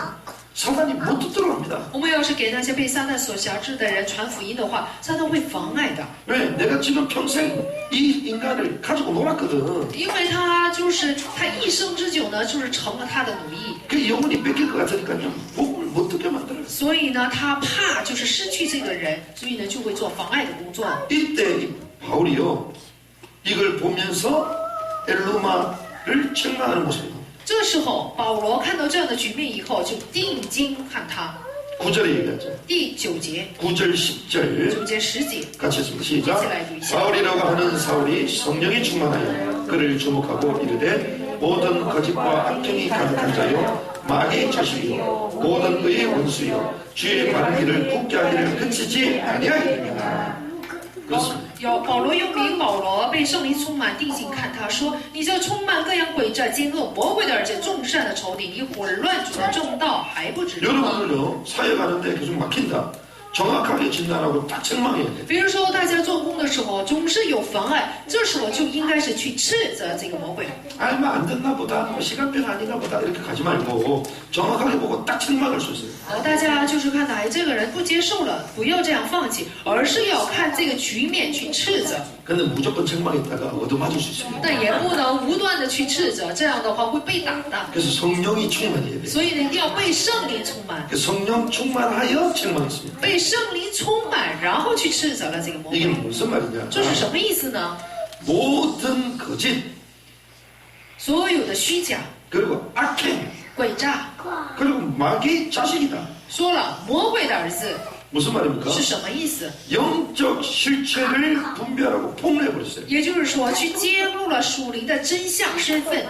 사단이 못 듣도록 합니다. 我们要是给那些被撒旦所辖制的人传福音的话，撒旦会妨碍的， 왜? 내가 지금 평생 이 인간을 가지고 놀았거든. 因为他就是他一生之久呢，就是成了他的奴役， 그 영혼이 뺏길 것 같으니까요, 복음을 못 듣게 만들어요. 所以呢他怕就是失去这个人，所以呢就会做妨碍的工作。 이때 이 바울이요, 이걸 보면서 엘루마를 책망하는 모습입니다. 这时候保罗看到这样的局面以后，就定睛看他。 9절에 얘기하죠. 第9节、 9절, 10절 9节、10节。 같이 했습니다. 시작. 바울이라고 하는 사울이 성령이 충만하여 그를 주목하고 이르되 모든 거짓과 악행이 가득한 자요 마귀의 자식이요 모든 의의 원수요 주의 바른 길을 굳게 하기를 그치지 아니하리라. 그렇습니다. 有保罗又名保罗，被圣灵充满，定睛看他说：“你这充满各样诡诈、奸恶、魔鬼的，而且众善的仇敌，你混乱主的正道还不知道吗？” 여러분들요 사역하는데 계속 막힌다. 정확하게 진단하고 딱 책망해야 돼. 比如说，大家做工的时候总是有妨碍，这时候就应该是去斥责这个魔鬼。 알면 안 됐나 보다, 뭐 시간표가 아닌가 보다 이렇게 가지 말고 정확하게 보고 딱 책망할 수 있어요. 大家就是看哪这个人不接受了，不要这样放弃，而是要看这个局面去斥责。 근데 무조건 책망했다가 얻어맞을 수 있어요. 但也不能无端的去斥责，这样的话会被打的。 그래서 성령이 충만해야 돼요. 所以呢，一定要被圣灵充满， 성령 충만하여 책망했습니다. 被圣灵充满，然后去斥责了这个魔 이게 鬼。 무슨 말이냐? 这是什么意思呢？ 모든 거짓 所有的虚假、 그리고 악행 诡诈， 그리고 마귀의 자식이다. 说了魔鬼的儿子 무슨 말입니까? 是什么意思？ 영적 실체를 분별하고 폭로해버렸어요. 也就是说，去揭露了属灵的真相身份，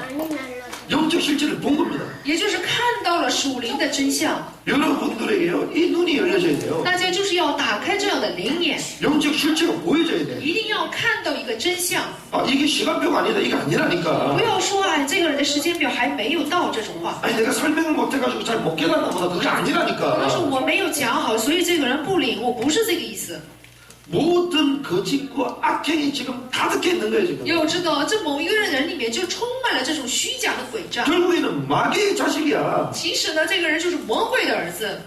영적 실체를 본 겁니다. 也就是看到了属灵的真相。 여러분들에게요, 이 눈이 열려져야 돼요. 大家就是要打开这样的灵眼， 영적 실체가 보여져야 돼. 一定要看到一个真相， 아, 이게 시간표가 아니다. 이게 아니라니까. 不要说哎，这个人的时间表还没有到这种话。 아니, 내가 설명을 못해가지고 잘 못 깨달나 보다. 그게 但是 아니라니까. 我没有讲好，所以这个人不领悟，不是这个意思。 모든 거짓과 악행이 지금 가득해 있는 거예요 지금. 要知道，这某一个人里面就充满了这种虚假的诡诈。 결국에는 마귀의 자식이야. 其实呢，这个人就是魔鬼的儿子。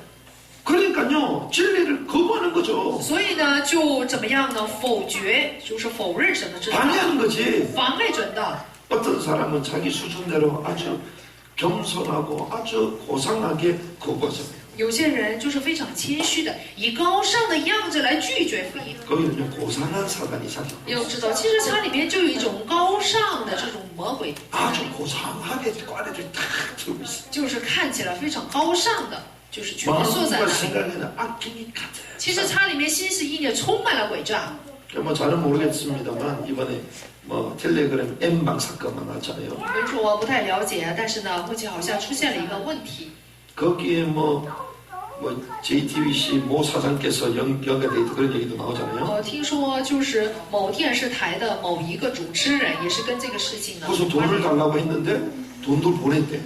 그러니까요 진리를 거부하는 거죠. 所以呢，就怎么样呢？否决，就是否认神的真道， 방해하는 거지. 妨碍真道。 어떤 사람은 자기 수준대로 아주 겸손하고 아주 고상하게 거부하잖아요. 有些人就是非常谦虚的，以高尚的样子来拒绝福音。 거기는요 고상한 사단이 작용. 要知道，其实它里面就有一种高尚的这种魔鬼， 아주 고상하게 꽈리를 탁 들고 있어. 就是看起来非常高尚的，就是蜷缩在 마음과 那里。 생각에는 악행이 가득. 其实它里面心思意念充满了诡诈。 뭐 잘은 모르겠습니다만 이번에 뭐 텔레그램 M방 사건만 났잖아요. 比如说我不太了解，但是呢，目前好像出现了一个问题。 거기에 뭐 JTBC 모 사장께서 연결돼 있다 그런 얘기도 나오잖아요. 听说就是某电视台的某一个主持人，也是跟这个事情呢 그래서 돈을 달라고 했는데 돈도 보냈대.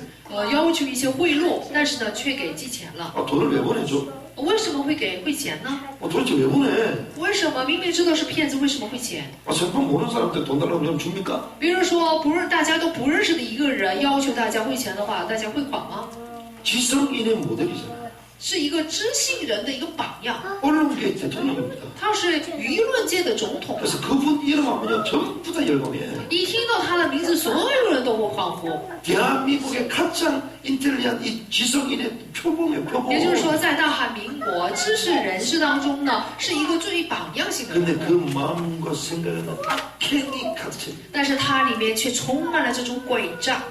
要求一些贿赂，但是呢却给寄钱了。 아, 돈을 왜 보내줘? 为什么会给汇钱呢？ 도대체 왜 보내? 为什么明明知道是骗子，为什么汇钱？ 아, 전판 모르는 사람한테 돈 달라고 그러면 줍니까? 比如说不是大家都不认识的一个人，要求大家汇钱的话，大家会款吗？ 지성인의 모델이잖아요. 是一个知性人的一个榜样， 언론계 대통령입니다. 他是舆论界的总统。 그래서 그분 이름 하면요 전부 다 열광해. 一听到他的名字，所有人都会欢呼。 대한민국의 가장 인텔리한 이 지성인의 표본이에요, 표본. 也就是说，在大韩民国知识人士当中呢，是一个最榜样性的人。 근데 그 마음과 생각에는 악행이 가득해. 但是它里面却充满了这种诡诈，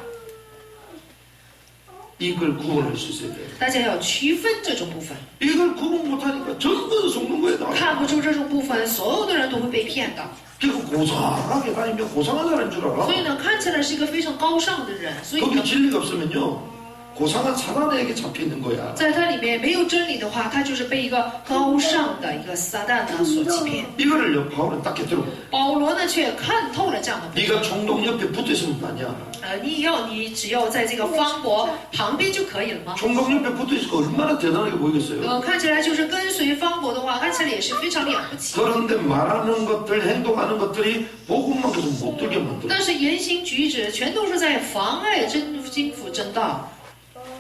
이걸 구분할 수 있어야 돼요. 大家要区分这种部分。 이걸 구분 못하니까 전부 속는 거예요. 나. 看不出这种部分，所有的人都会被骗的。 그리고 고상하게 다니면 고상한 사람인 줄 알아. 所以呢，看起来是一个非常高尚的人，所以 거기 呢， 진리가 없으면요 고상한 사단에게 잡혀 있는 거야. 在它里面没有真理的话，他就是被一个高尚的一个撒旦呢所欺骗。 이거를요 바울은 딱 깨뜨려. 保罗呢却看透了这样的部分。 네가 총독 옆에 붙어 있으면 아니야. 你只要在这个方伯旁边就可以了吗？ 총독 옆에 붙어 있으니까 얼마나 대단하게 보이겠어요. 看起来就是跟随方伯的话，看起来也是非常了不起。 그런데 말하는 것들, 행동하는 것들이 복음만 계속 못 들게 만들어. 但是言行举止全都是在妨碍经府真道。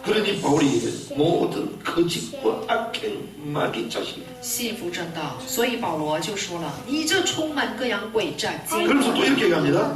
그러니 바울이 얘기해. 모든 거짓과 악행, 마귀 자식. 信服正道，所以保罗就说了：“你这充满各样诡诈奸 그러면서 또 이렇게 얘기합니다.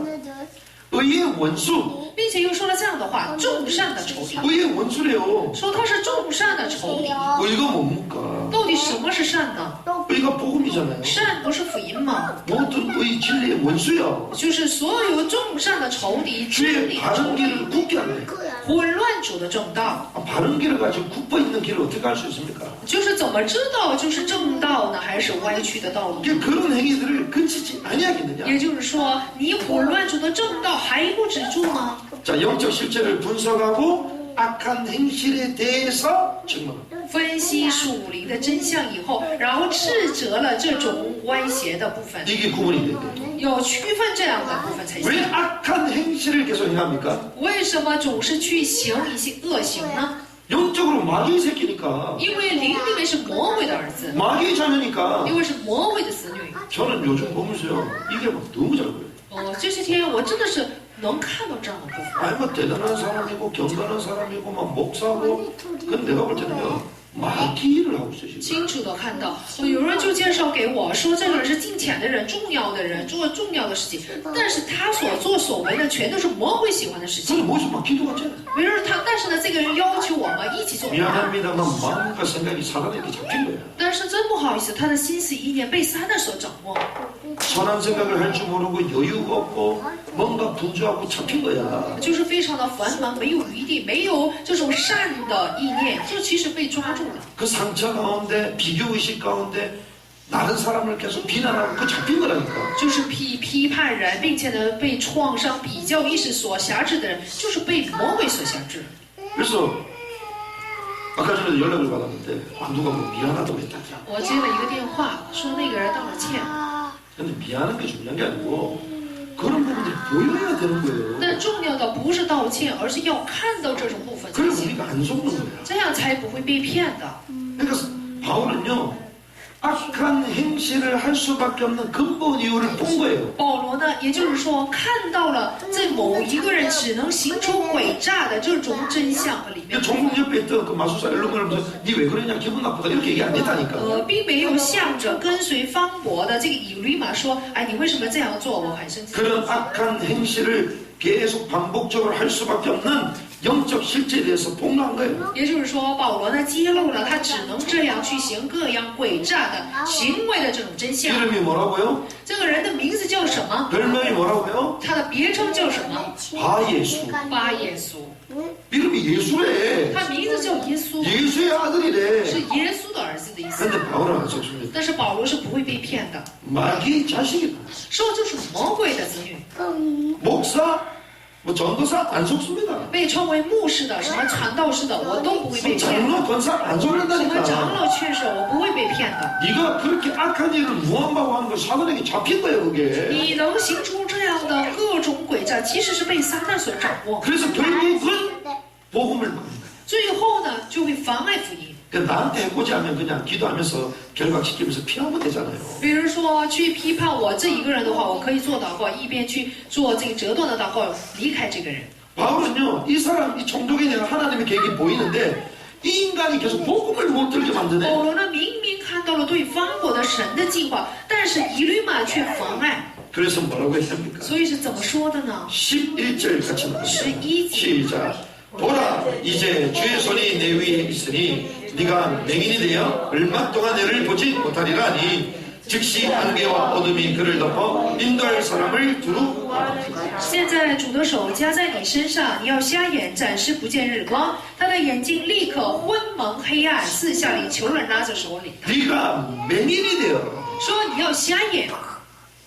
의의 원수. 并且又说了这样的话：众善的仇敌， 의의 원수래요. 说他是众善的仇敌。 의가 뭡니까? 到底什么是善呢？ 의가 복음이잖아요. 善不是福音吗？ 모든 의 진리의 원수야. 就是所有众善的仇敌，真 주의 理的仇 바른 敌， 길을 굳게 하네. 混乱主的正道。 아, 바른 길을 가지고 굳어 있는 길을 어떻게 할 수 있습니까? 就是怎么知道就是正道呢，还是歪曲的道路？ 이게 그런 행위들을 그치지 아니하겠느냐? 也就是说，你混乱主的正道还不止住吗？ 자, 영적 실체를 분석하고 악한 행실에 대해서 증명합니다. 分析属灵的真相以后，然后斥责了这种歪斜的部分， 이게 구분이 돼야 돼요. 要区分这样的部分才 왜 行。 악한 행실을 계속 행합니까? 为什么总是去行一些恶行呢？ 영적으로 마귀의 새끼니까, 因为灵里面是魔鬼的儿子， 마귀의 자녀니까. 因为是魔鬼的子女。 저는 요즘 보면서요, 이게 막 너무 잘 보여요. 这些天我真的是能看到这样的部分。 아니 뭐 대단한 사람이고 경건한 사람이고 막 목사고, 근데 내가 볼 때는요, 마귀를 하고 있어요 지금. 清楚的看到，有人就介绍给我说，这个人是敬虔的人，重要的人，做重要的事情，但是他所作所为的全都是魔鬼喜欢的事 저는 情。 뭐지 막 기도 같지 않아요. 比如他，但是呢，这个人要求我们一起做， 미안합니다만 마음과 생각이 사단에게 잡힌 거야. 但是真不好意思，他的心思意念被撒旦所掌握， 선한 생각을 할 줄 모르고 여유가 없고 뭔가 부주하고 잡힌 거야. 就是非常的繁忙，没有余地，没有这种善的意念，就其实被抓住了。 그 상처 가운데 비교의식 가운데 다른 사람을 계속 비난하고 그 잡힌 거라니까. 就是批判人，并且呢被创伤、比较意识所辖制的人，就是被魔鬼所辖制。 그래서 아까 전에 연락을 받았는데 누가 뭐 미안하다고 했다. 我接了一个电话，说那个人道了歉， 근데 미안한 게 중요한 게 아니고 그런 부분들이 보여야 되는 거예요. 但重要的不是道歉，而是要看到这种部分才 그래서 行， 우리가 안 속는 거야. 这样才不会被骗的。 그러니까 바울은요 악한 행실을 할 수밖에 없는 근본 이유를 본 거예요. 保罗呢，也就是说看到了这某一个人只能行出诡诈的这种真相和里面。 종국 옆에 있던 그 마술사 엘론을 보면서 니 왜 그러냐 기분 나쁘다 이렇게 얘기 안 했다니까. 并没有向着跟随方伯的这个以律玛说，哎，你为什么这样做？我很生气。 그런 악한 행실을 계속 반복적으로 할 수밖에 없는 영적 실제에 대해서 폭로한 거예요. 也就是说，保罗呢揭露了他只能这样去行各样诡诈的行为的这种真相。 이름이 뭐라고요? 这个人的名字叫什么？ 별명이 뭐라고요? 他的别称叫什么？ 바예수. 巴耶稣。 이름이 예수래. 他名字叫耶稣， 예수의 是 아들이래. 耶稣的儿子的意思。 근데 바울은 안 속습니다. 但是保罗是不会被骗的， 마귀의 자식이다. 说这是魔鬼的子女。 목사, 뭐 전도사 안 속습니다. 被称为牧师的、什么传道士的，我都不会被骗。 장로, 권사 안 什么 속는다니까. 长老、劝手，我不会被骗的。 네가 그렇게 악한 일을 무한하고 하는 거 사단에게 잡힌 거예요, 그게. 你能行出这样的各种诡诈，其实是被撒旦所掌握， 그래서 결국은 복음을 막는 거예요. 最后呢就会妨碍福音。 그러니까 나한테 해보지 않으면 그냥 기도하면서 결각시키면서 피하면 되잖아요. 比如说去批判我这一个人的话，我可以做祷告，一边去做这个折断的祷告，离开这个人。 바울은요, 이 사람, 이 총독에 대한 하나님의 계획이 보이는데 이 인간이 계속 복음을 못 들게 保 만드네. 罗呢明明看到了对方国的神的计划，但是以律玛却妨碍， 그래서 뭐라고 했습니까? 所以是怎么说的呢？ 11절 같이 나옵니다. 11절. 시작. 보라, 이제 주의 손이 내 위에 있으니 네가 맹인이 되어 얼마 동안 너를 보지 못하리라니 즉시 안개와 어둠이 그를 덮어 인도할 사람을 두루. 现在主的手加在你身上，你要瞎眼，暂时不见日光。他的眼睛立刻昏蒙黑暗，四下里求人拉着手里， 네가 맹인이 되어. 说你要瞎眼。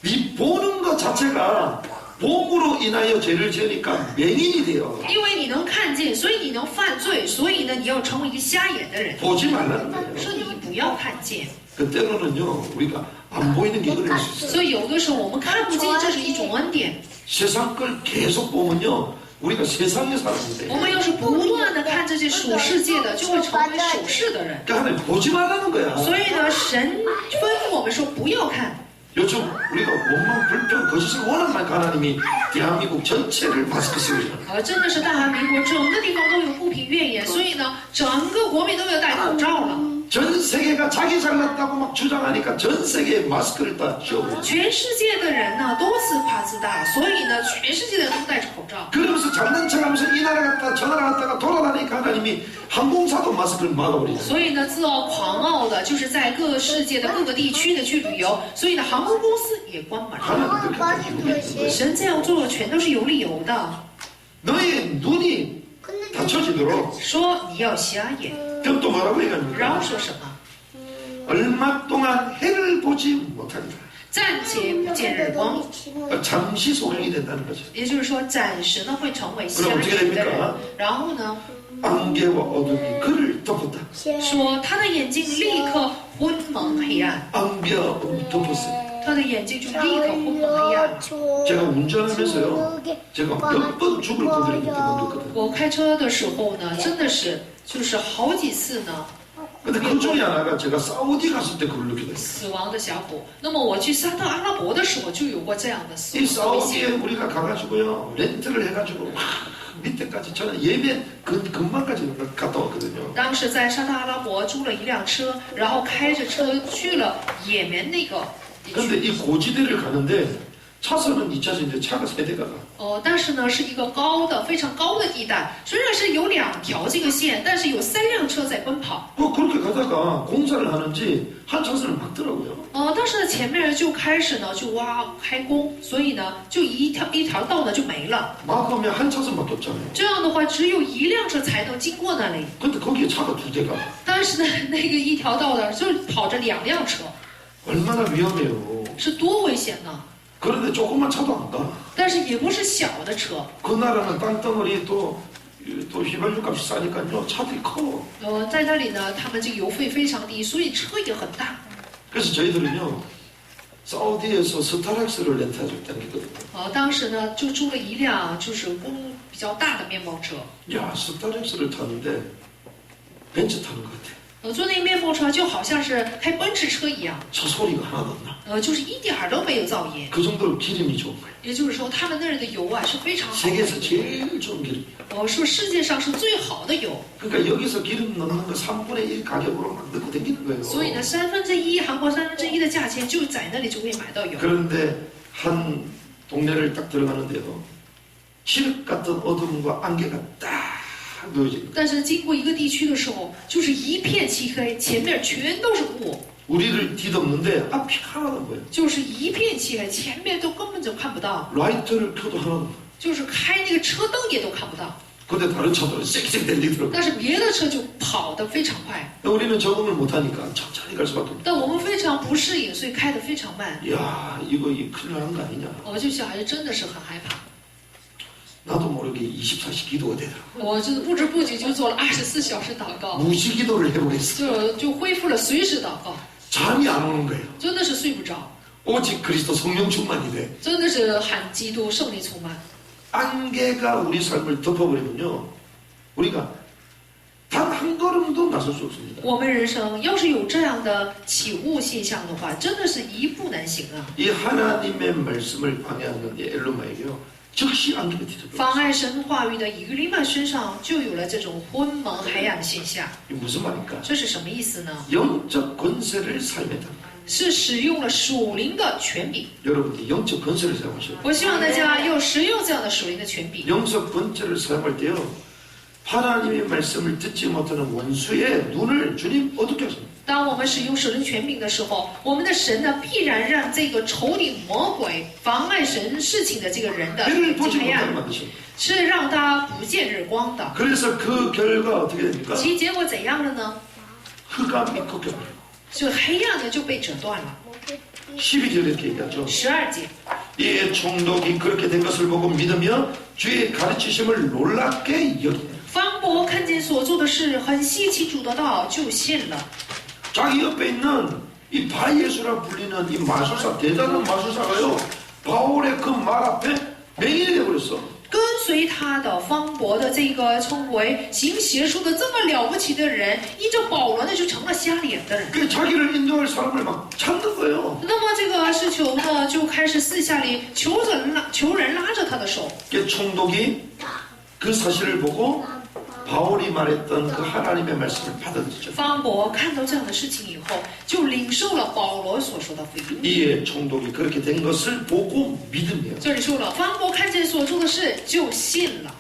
네 보는 것 자체가 복으로 인하여 죄를 지으니까 맹인이 되어. 因为你能看见，所以你能犯罪，所以呢，你要成为一个瞎眼的人。 보지 말라는 거예요. 说你不要看见， 그 때로는요, 우리가 안 보이는 게 은혜일 수 있어요. 所以有的时候我们看不见，这是一种恩典。 세상 걸 계속 보면요, 우리가 세상의 사람이 돼. 我们要是不断的看这些属世界的，就会成为属世的人。 그러니까 하나님 보지 말라는 거야. 所以呢，神吩咐我们说不要看。 요즘 우리가 원망, 불평, 거짓을 워낙 많이 하나님이 대한민국 전체를 마스크 쓰고 있어요. 真的是大韩民国整个地方都有不平怨言，所以呢，整个国民都要戴口罩了。 전 세계가 자기 잘났다고 막 주장하니까 전 세계에 마스크를 다 씌워버려. 全世界的人呢都自夸自大，所以呢，全世界的人都戴着口罩。 그러면서 장난 척하면서 이 나라 갔다 저 나라 갔다가 돌아다니까 하나님이 항공사도 마스크를 막아버리죠. 所以呢，自傲狂傲的，就是在各世界的各个地区的去旅游，所以呢，航空公司也关门了。 하나님 그렇게 이유가 있는 거예요. 神这样做全都是有理由的， 너의 눈이 닫혀지도록 说你要瞎眼， 그럼 또 뭐라고 然 얘기합니까? 后说什么？ 얼마 동안 해를 보지 못하리라. 暂且不见日光， 잠시 소용이 된다는 거죠. 也就是说，暂时呢会成为瞎 그럼어떻게 眼的 됩니까 人。然后呢， 안개와 어둠이 그를 덮었다. 说他的眼睛立刻昏蒙黑暗， 안개와 어둠이 덮었어요. 他的眼睛就立刻昏蒙黑暗。 제가 운전하면서요, 제가 몇 번 죽을 고비를 그때 넘겼거든요. 我开车的时候呢，真的是就是好几次呢 근데 그 중에 하나가 제가 사우디 갔을 때 그걸 느끼게 됐어요. 死亡的峡谷。那么我去沙特阿拉伯的时候就有过这样的死 이 亡的危 사우디에 险。 우리가 가가지고요, 렌트를 해가지고 막 밑에까지 저는 예멘 근방까지 갔다 왔거든요. 当时在沙特阿拉伯租了一辆车，然后开着车去了也门那个地 근데 区。 이 고지대를 가는데 차선은 2차선인데 차가 3대가 가. 但是呢是一个高的非常高的地带，虽然是有2条这个线，但是有3辆车在奔跑。 그렇게 가다가 공사를 하는지 한 차선을 막더라고요. 但是呢前面就开始呢就开工，所以呢就一条道呢就没了。 막으면 한 차선밖에 없잖아요. 这样的话，只有1辆车才能经过那里。 근데 거기에 차가 2대가. 但是呢，那个一条道呢，就跑着2辆车， 얼마나 위험해요. 是多危险呢！ 그런데 조그만 차도 안 가. 但是也不是小的车。 그 나라는 땅덩어리 또 휘발유 값이 싸니까요. 차들이 커. 在那里呢，他们这个油费非常低，所以车也很大。 그래서 저희들은요. 사우디에서 스타렉스를 렌트해서 다니거든요. 当时呢，就租了一辆就是比较大的面包车。 야, 스타렉스를 타는데 벤츠 타는 것 같아. 坐那个面包车就好像是开奔驰车一样， 저 소리가 하나도 안 나. 就是一点儿都没有噪音。 그 정도로 기름이 좋은 거예요. 也就是说，他们那儿的油啊是非常好的。 세계에서 제일 좋은 기름이에요. 说世界上是最好的油。 그러니까 여기서 기름 넣는 거 3분의 1 가격으로 막 넣고 다니는 거예요. 所以呢1/3韩国1/3的价钱就在那里就可以买到油。 그런데 한 동네를 딱 들어가는데요. 칠흑 같은 어둠과 안개가 딱 놓여집니다. 但是经过一个地区的时候，就是一片漆黑，前面全都是雾， 우리를 뒤덮는데 앞이 하나도 안 보여요. 就是一片漆黑，前面都根本就看不到， 라이트를 켜도 하나도 안 보여요. 就是开那个车灯也都看不到。 근데 다른 차들은 쌩쌩 달리더라고요. 但是别的车就跑得非常快， 우리는 적응을 못하니까 천천히 갈 수밖에 없어요. 但我们非常不适应，所以开得非常慢。 이야 이거 큰일 나는 거 아니냐. 我就想，哎，真的是很害怕。 나도 모르게 24시 기도가 되더라고요. 我就不知不觉就做了24小时祷告， 무시 기도를 해보겠어요. 就恢复了随时祷告， 잠이 안 오는 거예요. 真的是睡不着， 오직 그리스도 성령 충만이 돼. 真的是喊基督圣灵充满。 안개가 우리 삶을 덮어버리면요. 우리가 단 한 걸음도 나설 수 없습니다. 我们人生要是有这样的起雾现象的话，真的是一步难行啊！ 이 하나님의 말씀을 방해하는 이 엘로마에게요. 즉시 안개가 뒤덮여. 妨碍神话语的以利曼身上就有了这种昏蒙黑暗的现象。 이게 무슨 말입니까? 这是什么意思呢？ 영적 권세를 사용했다. 是使用了属灵的权柄。 여러분들 영적 권세를 사용하셔야 돼요. 我希望大家要使用这样的属灵的权柄。 영적 권세를 사용할 때요. 하나님의 말씀을 듣지 못하는 원수의 눈을 주님 어둡게 하십니다. 当我们使用属灵权柄的时候，我们的神呢必然让这个仇敌魔鬼妨碍神事情的这个人的 해를 眼睛 보지 黑暗 못하게 ， 만드십니다. 是让他不见日光的。 그래서 그 결과 어떻게 됩니까? 其结果怎样了呢？ 흑암이 꺾여버려요. 就黑暗呢就被折断了。 12절에 이렇게 얘기하죠. 12节。 이에 총독이 그렇게 된 것을 보고 믿으며 주의 가르치심을 놀랍게 여기네. 方伯看见所做的事很稀奇，主的道就信了。 자기 옆에 있는 이 바예수라 불리는 이 마술사, 대단한 마술사가요. 바울의 그 말 앞에 맹인이 되어버렸어. 跟随他的方伯的这个称为行邪术的这么了不起的人，依照保罗呢就成了瞎脸的人。 그 자기를 인도할 사람을 막 찾는 거예요. 那么这个施求呢就开始私下里求人拉着他的手。 그 총독이 그 사실을 보고 바울이 말했던 그 하나님의 말씀을 받아들이죠. 方伯看到这样的事情以后，就领受了保罗所说的福音。 이에 총독이 그렇게 된 것을 보고 믿으며 这里说了，方伯看见所做的事就信了。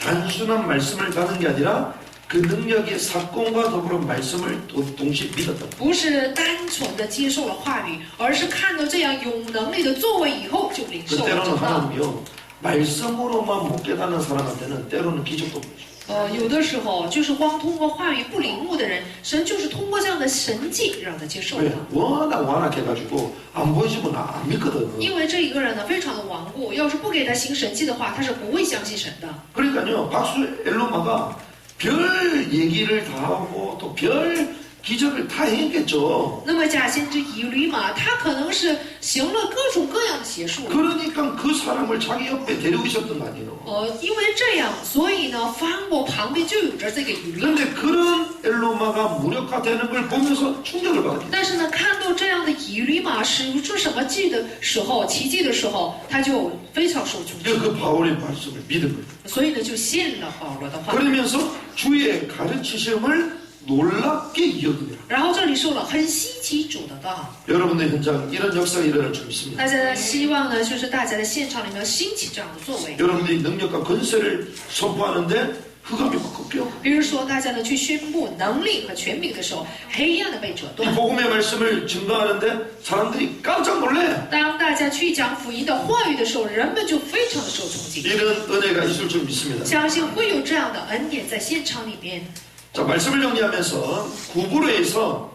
단순한 말씀을 받은 게 아니라 그 능력의 사건과 더불어 말씀을 동시에 믿었다. 不是单纯的接受了话语，而是看到这样有能力的作为以后就领受了 그때로는 这道。 하나님이요 말씀으로만 못 깨닫는 사람한테는 때로는 기적도 보여줘요. 有的时候就是光通过话语不领悟的人，神就是通过这样的神迹让他接受 왜? 的。 워낙 완악해가지고 안 보여주면 안 믿거든. 因为这一个人呢非常的顽固，要是不给他行神迹的话，他是不会相信神的。 그러니까요 박수 엘로마가 별 얘기를 다 하고 또 별 기적을 다 행했겠죠. 那么假先知以吕马，他可能是行了各种各样的邪术。 그러니까 그 사람을 자기 옆에 데리고 있었던 거 아니에요. 因为这样，所以呢，方伯旁边就有着这个以吕马。 그런데 그런 엘로마가 무력화되는 걸 보면서 충격을 받았겠죠. 但是呢，看到这样的以吕马使出什么迹的时候，奇迹的时候，他就非常受冲击， 그 바울의 말씀을 믿은 거예요. 所以呢，就信了保罗的话。 그러면서 주의 가르치심을 놀랍게 여기더라. 然后这里说了，很稀奇主的道。 여러분의 현장 이런 역사가 일어날 줄 믿습니다. 大家的希望呢，就是大家的现场里面兴起这样的作为。 여러분들이 능력과 권세를 선포하는데 흑암이 막 꺾여. 比如说，大家呢去宣布能力和权柄的时候，黑暗的被折 이 断。 복음의 말씀을 증거하는데 사람들이 깜짝 놀래. 当大家去讲福音的话语的时候，人们就非常的受冲击。 이런 은혜가 있을 줄 믿습니다. 相信会有这样的恩典在现场里面。 자, 말씀을 정리하면서 구부로에서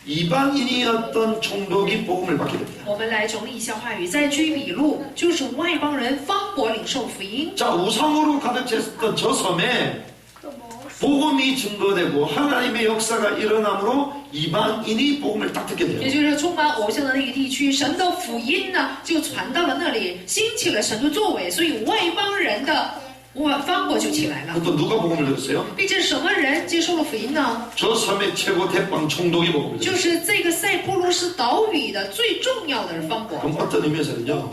이방인이었던 총독이 복음을 받게 됩니다. 我们来整理一下话语，在居比路就是外邦人方伯领受福音。 자, 우상으로 가득 찼던 저 섬에 복음이 증거되고 하나님의 역사가 일어남으로 이방인이 복음을 딱 듣게 也 돼요. 就是充满偶像的那个地区，神的福音呢就传到了那里，兴起了神的作为，所以外邦人的我方国就起来了。 또 누가 복음을 들었어요? 并且什么人接受了福音呢？ 저 섬의 최고 대빵 총독이 복음을 就 들었어요. 是这个塞浦路斯岛屿的最重要的方国。 그럼 어떤 의미에서는요,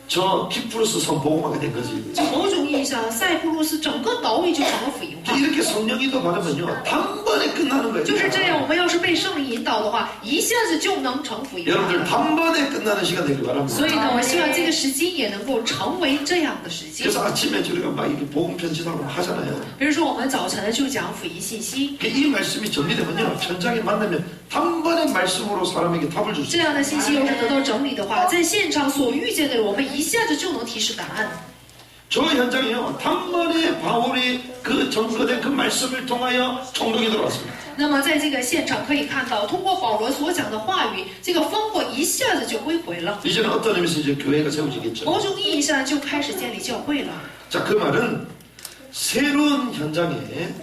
저 키프로스 섬 복음하게 된 거지. 从某种意义上，塞浦路斯整个岛屿就成了福音化。 이렇게 성령이도 받으면요, 단번에 끝나는 거예요. 就是这样，我们要是被圣灵引导的话，一下子就能成福音化。 여러분들 단번에 끝나는 시간 되길 바랍니다. 所以呢，我希望这个时间也能够成为这样的时间。 그래서 아침에 저희가 막 이렇게 복음 편지하고 하잖아요. 比如说，我们早晨就讲福音信息， 이 말씀이 정리되면요, 현장에 만나면 단번에 말씀으로 사람에게 답을 줄 수 这 있어요. 样的信息要是得到整理的话，在现场所遇见的人，我们一下子就能提示答案。 저 현장에요, 단번에 바울이 그 전거된 그 말씀을 통하여 총독이 들어왔습니다. 那么在这个现场可以看到，通过保罗所讲的话语，这个方国一下子就归回了。 이제는 어떤 의미에서 이제 교회가 세워지겠죠. 某种意义上就开始建立教会了。 자, 그 말은 새로운 현장에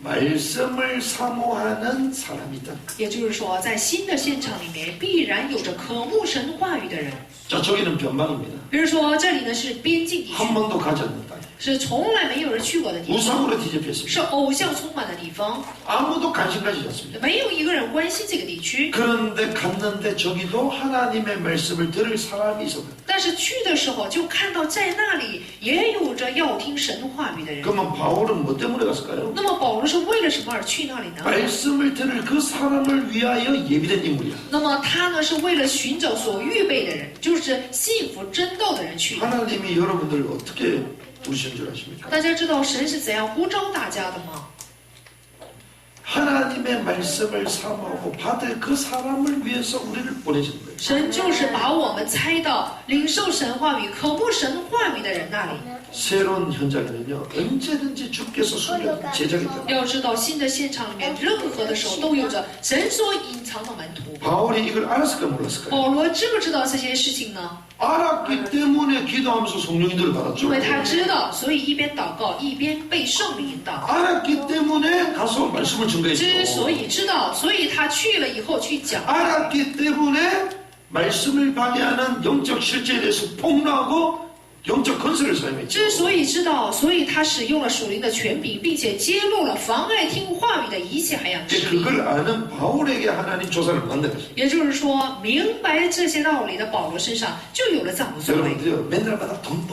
말씀을 사모하는 사람이다. 也就是说，在新的现场里面，必然有着渴慕神话语的人。 자, 저기는 변방입니다. 比如说，这里呢是边境地 한 区， 번도 가지 않는 땅. 是从来没有人去过的地方， 우상으로 뒤집혔습니다. 是偶像充满的地方， 아무도 관심 가지지 않습니다. 没有一个人关心这个地区。 그런데 갔는데 저기도 하나님의 말씀을 들을 사람이 있었다. 但是去的时候，就看到在那里也有着要听神话语的人。 그러면 바울은 뭐 때문에 갔을까요? 那么保罗是为了什么而去那里呢？ 말씀을 들을 그 사람을 위하여 예비된 인물이야. 那么他呢是为了寻找所预备的人，就是信服真道的人去的。 하나님이 여러분들을 어떻게 부르신 줄 아십니까? 大家知道神是怎样呼召大家的吗？ 하나님의 말씀을 사모하고 받을 그 사람을 위해서 우리를 보내신 거예요. 神就是把我们猜到领受神话语、渴慕神话语的人那里。 새로운 현장에는요, 언제든지 주께서 숨겨둔 제자가 있다. 要知道，新的现场里面，任何的时候都有着神所隐藏的门徒。 바울이 이걸 알았을까 몰랐을까요? 保罗知不知道这些事情呢？ 알았기 때문에 기도하면서 성령인들을 因 받았죠. 为他知道，所以一边祷告一边被圣灵引导。 알았기 때문에 가서 말씀을 之 증거했죠. 所以知道，所以他去了以后去讲。 알았기 때문에 말씀을 방해하는 영적 실제에 대해서 폭로하고 영적 건설을 사용했죠. 之所以知道，所以他使用了属灵的权柄，并且揭露了妨碍听话语的一切海洋势力。 그걸 아는 바울에게 하나님 조사를 받는 것입니다. 也就是说，明白这些道理的保罗身上就有了这样的作为。 여러분들요, 맨날마다 돈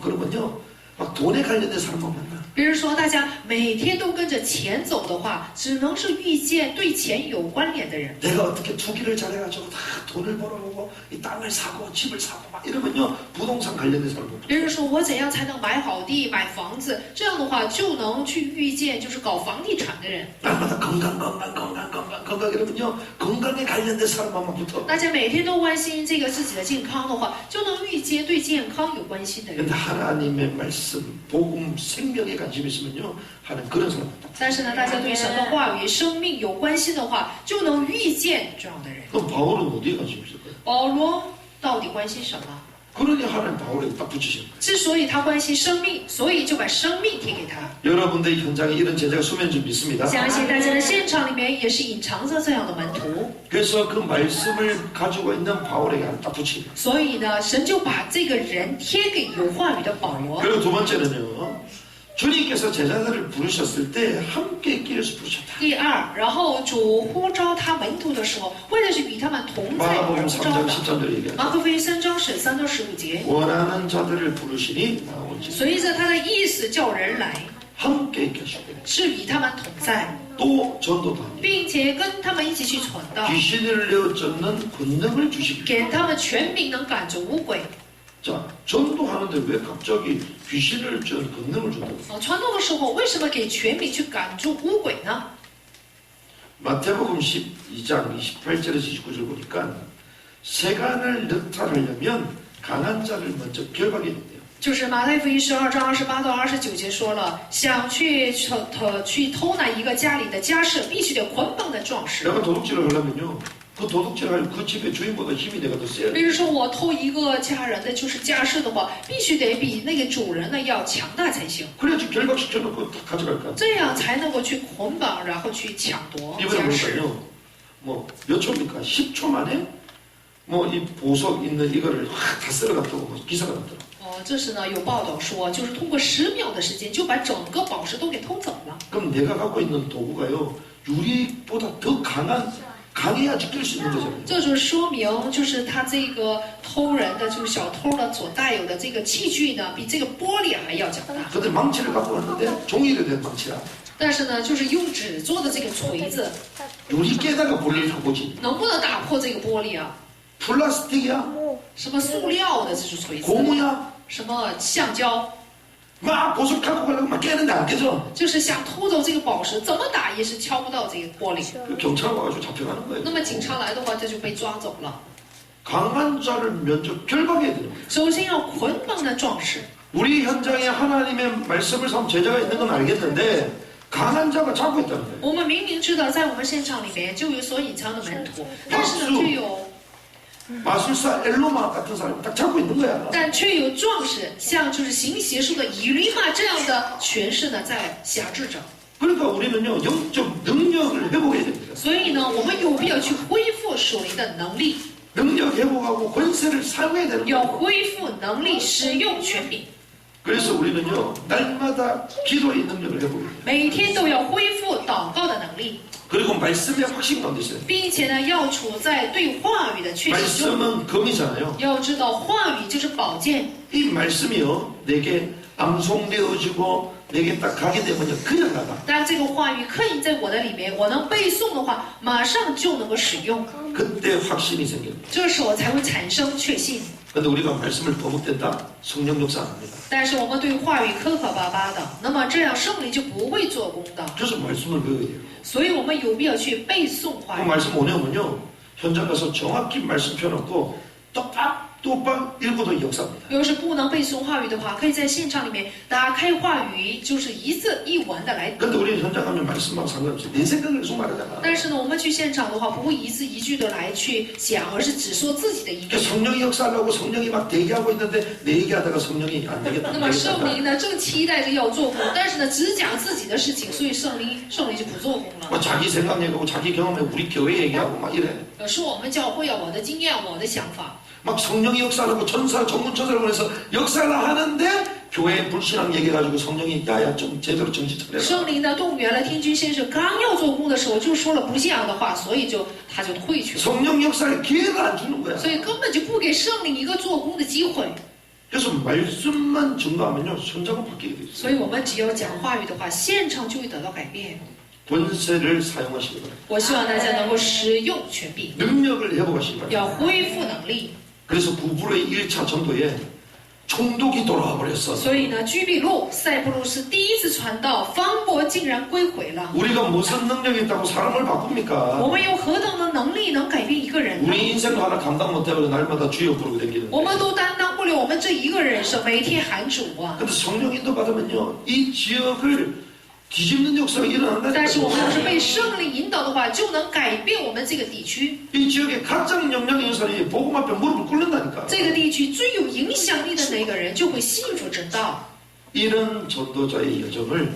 그러면요, 막 돈에 관련된 사람만 만나. 比如说，大家每天都跟着钱走的话，只能是遇见对钱有关联的人。 내가 어떻게 투기를 잘해가지고 다 돈을 벌어보고 이 땅을 사고 집을 사고 막 이러면요, 부동산 관련된 사람 못 别人说我怎样才能买好地、买房子？这样的话就能去遇见就是搞房地产的人。 날마다 건강 이러면요, 건강에 관련된 사람만 붙어. 大家每天都关心这个自己的健康的话，就能遇见对健康有关心的人。 근데 하나님의 말씀, 복음, 생명에 관심 있으면요, 하는 그런 사람. 但是呢，大家对神的话语、生命有关心的话，就能遇见这样的人。 그럼 바울은 어디에 관심 있을까요? 保罗到底关心什么？ 그러니 하나님 바울에게 딱 붙이신 거예요. 之所以他关心生命，所以就把生命贴给他。 여러분들의 현장에 이런 제자가 수면 좀 있습니다. 相信大家的现场里面也是隐藏着这样的门徒， 그래서 그 말씀을 가지고 있는 바울에게 딱 붙인 거예요. 所以呢，神就把这个人贴给有话语的保罗。 그리고 두 번째는요, 주님께서 제자들을 부르셨을 때 함께 있기 위해서 부르셨다. 第二，然后主呼召他门徒的时候，为的是与他们同在 마가복음 呼召 3장 的。 10절을 얘기하죠. 马可福音3章13到15节， 원하는 자들을 부르시니 나오지. 随着他的意思叫人来， 함께 있게 하시고 是与他们同在， 또 전도도 하니 并且跟他们一起去传道， 귀신을 내어 쫓는 권능을 주시기. 给他们权柄能赶逐污鬼。 자, 전도하는데 왜 갑자기 귀신을 쫓는 권능을 준다고? 传道的时候，为什么给权柄去赶逐污鬼呢？ 마태복음 12장 28절에서 29절 보니까 세간을 늑탈하려면 강한 자를 먼저 결박해야 된대요. 就是马太福音12章28到29节说了，想去偷拿一个家里的家事，必须得捆绑的壮士。 내가 도둑질을 하려면요, 그 도둑질할 그 집의 주인보다 힘이 내가 더 세야 比 돼. 如说我偷一个家人的就是家事的话，必须得比那个主人呢要强大才行， 그래야지 결박시켜놓고 다 가져갈 거 아니야. 这样才能够去捆绑，然后去抢夺 이번에 家事。 보니까요, 뭐 몇 초입니까? 10초 만에 뭐 이 보석 있는 이거를 확 다 쓸어갔다고 뭐 기사가 났더라고. 这是呢有报道说，就是通过10秒的时间就把整个宝石都给偷走了。 그럼 내가 갖고 있는 도구가요, 유리보다 더 강해야 지킬 수 있는 거잖아요. 这就是说明，就是他这个偷人的，就是小偷呢所带有的这个器具呢，比这个玻璃还要强大。 근데 망치를 갖고 왔는데 종이로 된 망치야. 但是呢，就是用纸做的这个锤子， 유리 깨다가 볼일을 보지. 能不能打破这个玻璃啊？ 플라스틱이야, 什么塑料的这种锤子， 고무야. 什么橡胶， 막 보석 갖고 가려고 막 깨는데 안 깨져. 就是想偷走这个宝石，怎么打也是敲不到这个玻璃。 그 경찰 와가지고 잡혀가는 거예요. 那么警察来的话，这就被抓走了。 강한 자를 먼저 결박해야 돼요. 首先要捆绑的壮士。 우리 현장에 하나님의 말씀을 삼은 제자가 있는 건 알겠는데 강한 자가 잡고 있다는 거예요. 我们明明知道，在我们现场里面就有所隐藏的门徒，但是呢，却有 마술사 엘로마 같은 사람이 딱 잡고 있는 거야. 但却有壮士，像就是行邪术的以利玛这样的权势呢，在辖制着。 그러니까 우리는요 영적 능력을 회복해야 됩니다. 所以呢，我们有必要去恢复属灵的能力， 능력 회복하고 권세를 사용해야 되는 要 거예요. 恢复能力，使用权柄。 그래서 우리는요 날마다 기도의 능력을 회복해야 돼요. 每天都要恢复祷告的能力， 그리고 말씀의 확신 가운데 있어요. 并且呢，要处在对话语的确信中。 말씀은 검이잖아요. 要知道，话语就是宝剑。 이 말씀이요 내게 암송되어지고 내게 딱 가게 되면요 그냥 나가. 当这个话语刻印在我的里面，我能背诵的话，马上就能够使用， 그때 확신이 생깁니다. 这时候才会产生确信。 근데 우리가 말씀을 거뭇댄다? 성령 역사 안 합니다. 但是我们对话语磕磕巴巴的，那么这样圣灵就不会做工的。 그래서 말씀을 배워야 돼요. 所以我们有必要去背诵 그 话语。 말씀 뭐냐면요 현장 가서 정확히 말씀 펴놓고 똑딱 읽어도 역사입니다. 要是不能背诵话语的话，可以在现场里面打开话语，就是一字一文的来读。 근데 우리 현장 가면 말씀만 상관없이 내 생각을 계속 말하잖아. 但是呢，我们去现场的话，不会一字一句的来去讲，而是只说自己的意 그러니까 见。 성령이 역사하려고 성령이 막 대기하고 있는데 내 얘기하다가 성령이 안 되겠다. 那么圣灵呢，正期待着要做工，但是呢，只讲自己的事情，所以圣灵就不做工了。 뭐 자기 생각 얘기하고 자기 경험에 우리 교회 얘기하고 막 이래. 说我们教会啊，我的经验，我的想法。 막 성령이 역사하고 전사 전문 천사를 보내서 역사를 하는데 교회 불신앙 얘기해가지고 성령이 야야 좀 제대로 정신 차려라. 圣灵呢动员了天君先生，刚要做工的时候就说了不信仰的话，所以他就退去了， 성령 역사에 기회를 안 주는 거야. 所以根本就不给圣灵一个做工的机会。 그래서 말씀만 증거하면요 현장은 바뀌게 돼 있어요. 所以我们只要讲话语的话，现场就会得到改变。 권세를 사용하시기 바랍니다. 我希望大家能够使用权柄， 능력을 회복하시기 바랍니다. 要恢复能力。 그래서 부부의 1차 전도에 총독이 돌아와 버렸어. 所以呢，居比路、塞浦路斯第一次传道，方伯竟然归回了。 우리가 무슨 능력이 있다고 사람을 我 바꿉니까? 们有何等的能力能改变一个人呢？ 우리 인생도 하나 감당 못해서 날마다 주여 부르고 다니는데. 我们都担当不了我们这一个人生，每天喊主啊。 근데 성령 인도 받으면요 이 지역을 뒤집는 역사가 일어난다니까. 但是我们要是被圣灵引导的话，就能改变我们这个地区。 이 지역에 가장 영향 있는 사람이 복음 앞에 무릎을 꿇는다니까. 这个地区最有影响力的那个人就会信主真道。 이런 전도자의 여정을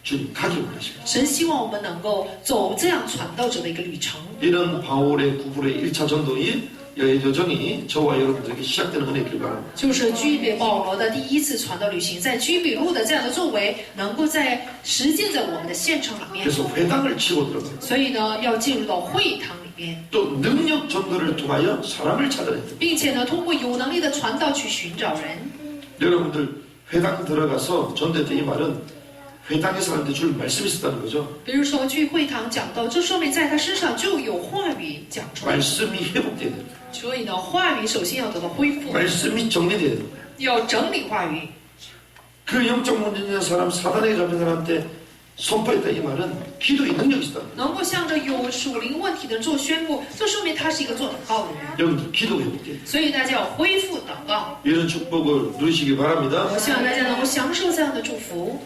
주님 가기 원하십니다. 神希望我们能够走这样传道者的一个旅程。 이런 바울의 구불의 1차 전도의 여정이 저와 여러분들에게 시작되는 은혜길 바랍니다. 就是居比保罗的第一次传道旅行，在居比路的这样的作为，能够在实践在我们的现场里面。 그래서 회당을 치고 들어가요. 所以呢，要进入到会堂里面， 또 능력 전도를 통하여 사람을 찾아야 돼요. 并且呢，通过有能力的传道去寻找人。 여러분들 회당 들어가서 전도했던 이 말은 회당의 사람들 줄 말씀이 있었다는 거죠. 比如说去会堂讲道，这说明在他身上就有话语讲出来。 말씀이 회복돼야 돼요. 所以呢，话语首先要得到恢复， 말씀이 정리돼야 돼요. 要整理话语。 그 영적 문제 있는 사람, 사단에 잡힌 사람한테 선포했다 이 말은 기도의 능력이 있다. 能够向着有属灵问题的人做宣布，就说明他是一个做祷告的人。 여러분들 기도 회복돼야 돼요. 所以大家要恢复祷告。 이런 축복을 누리시기 바랍니다. 我希望大家能够享受这样的祝福。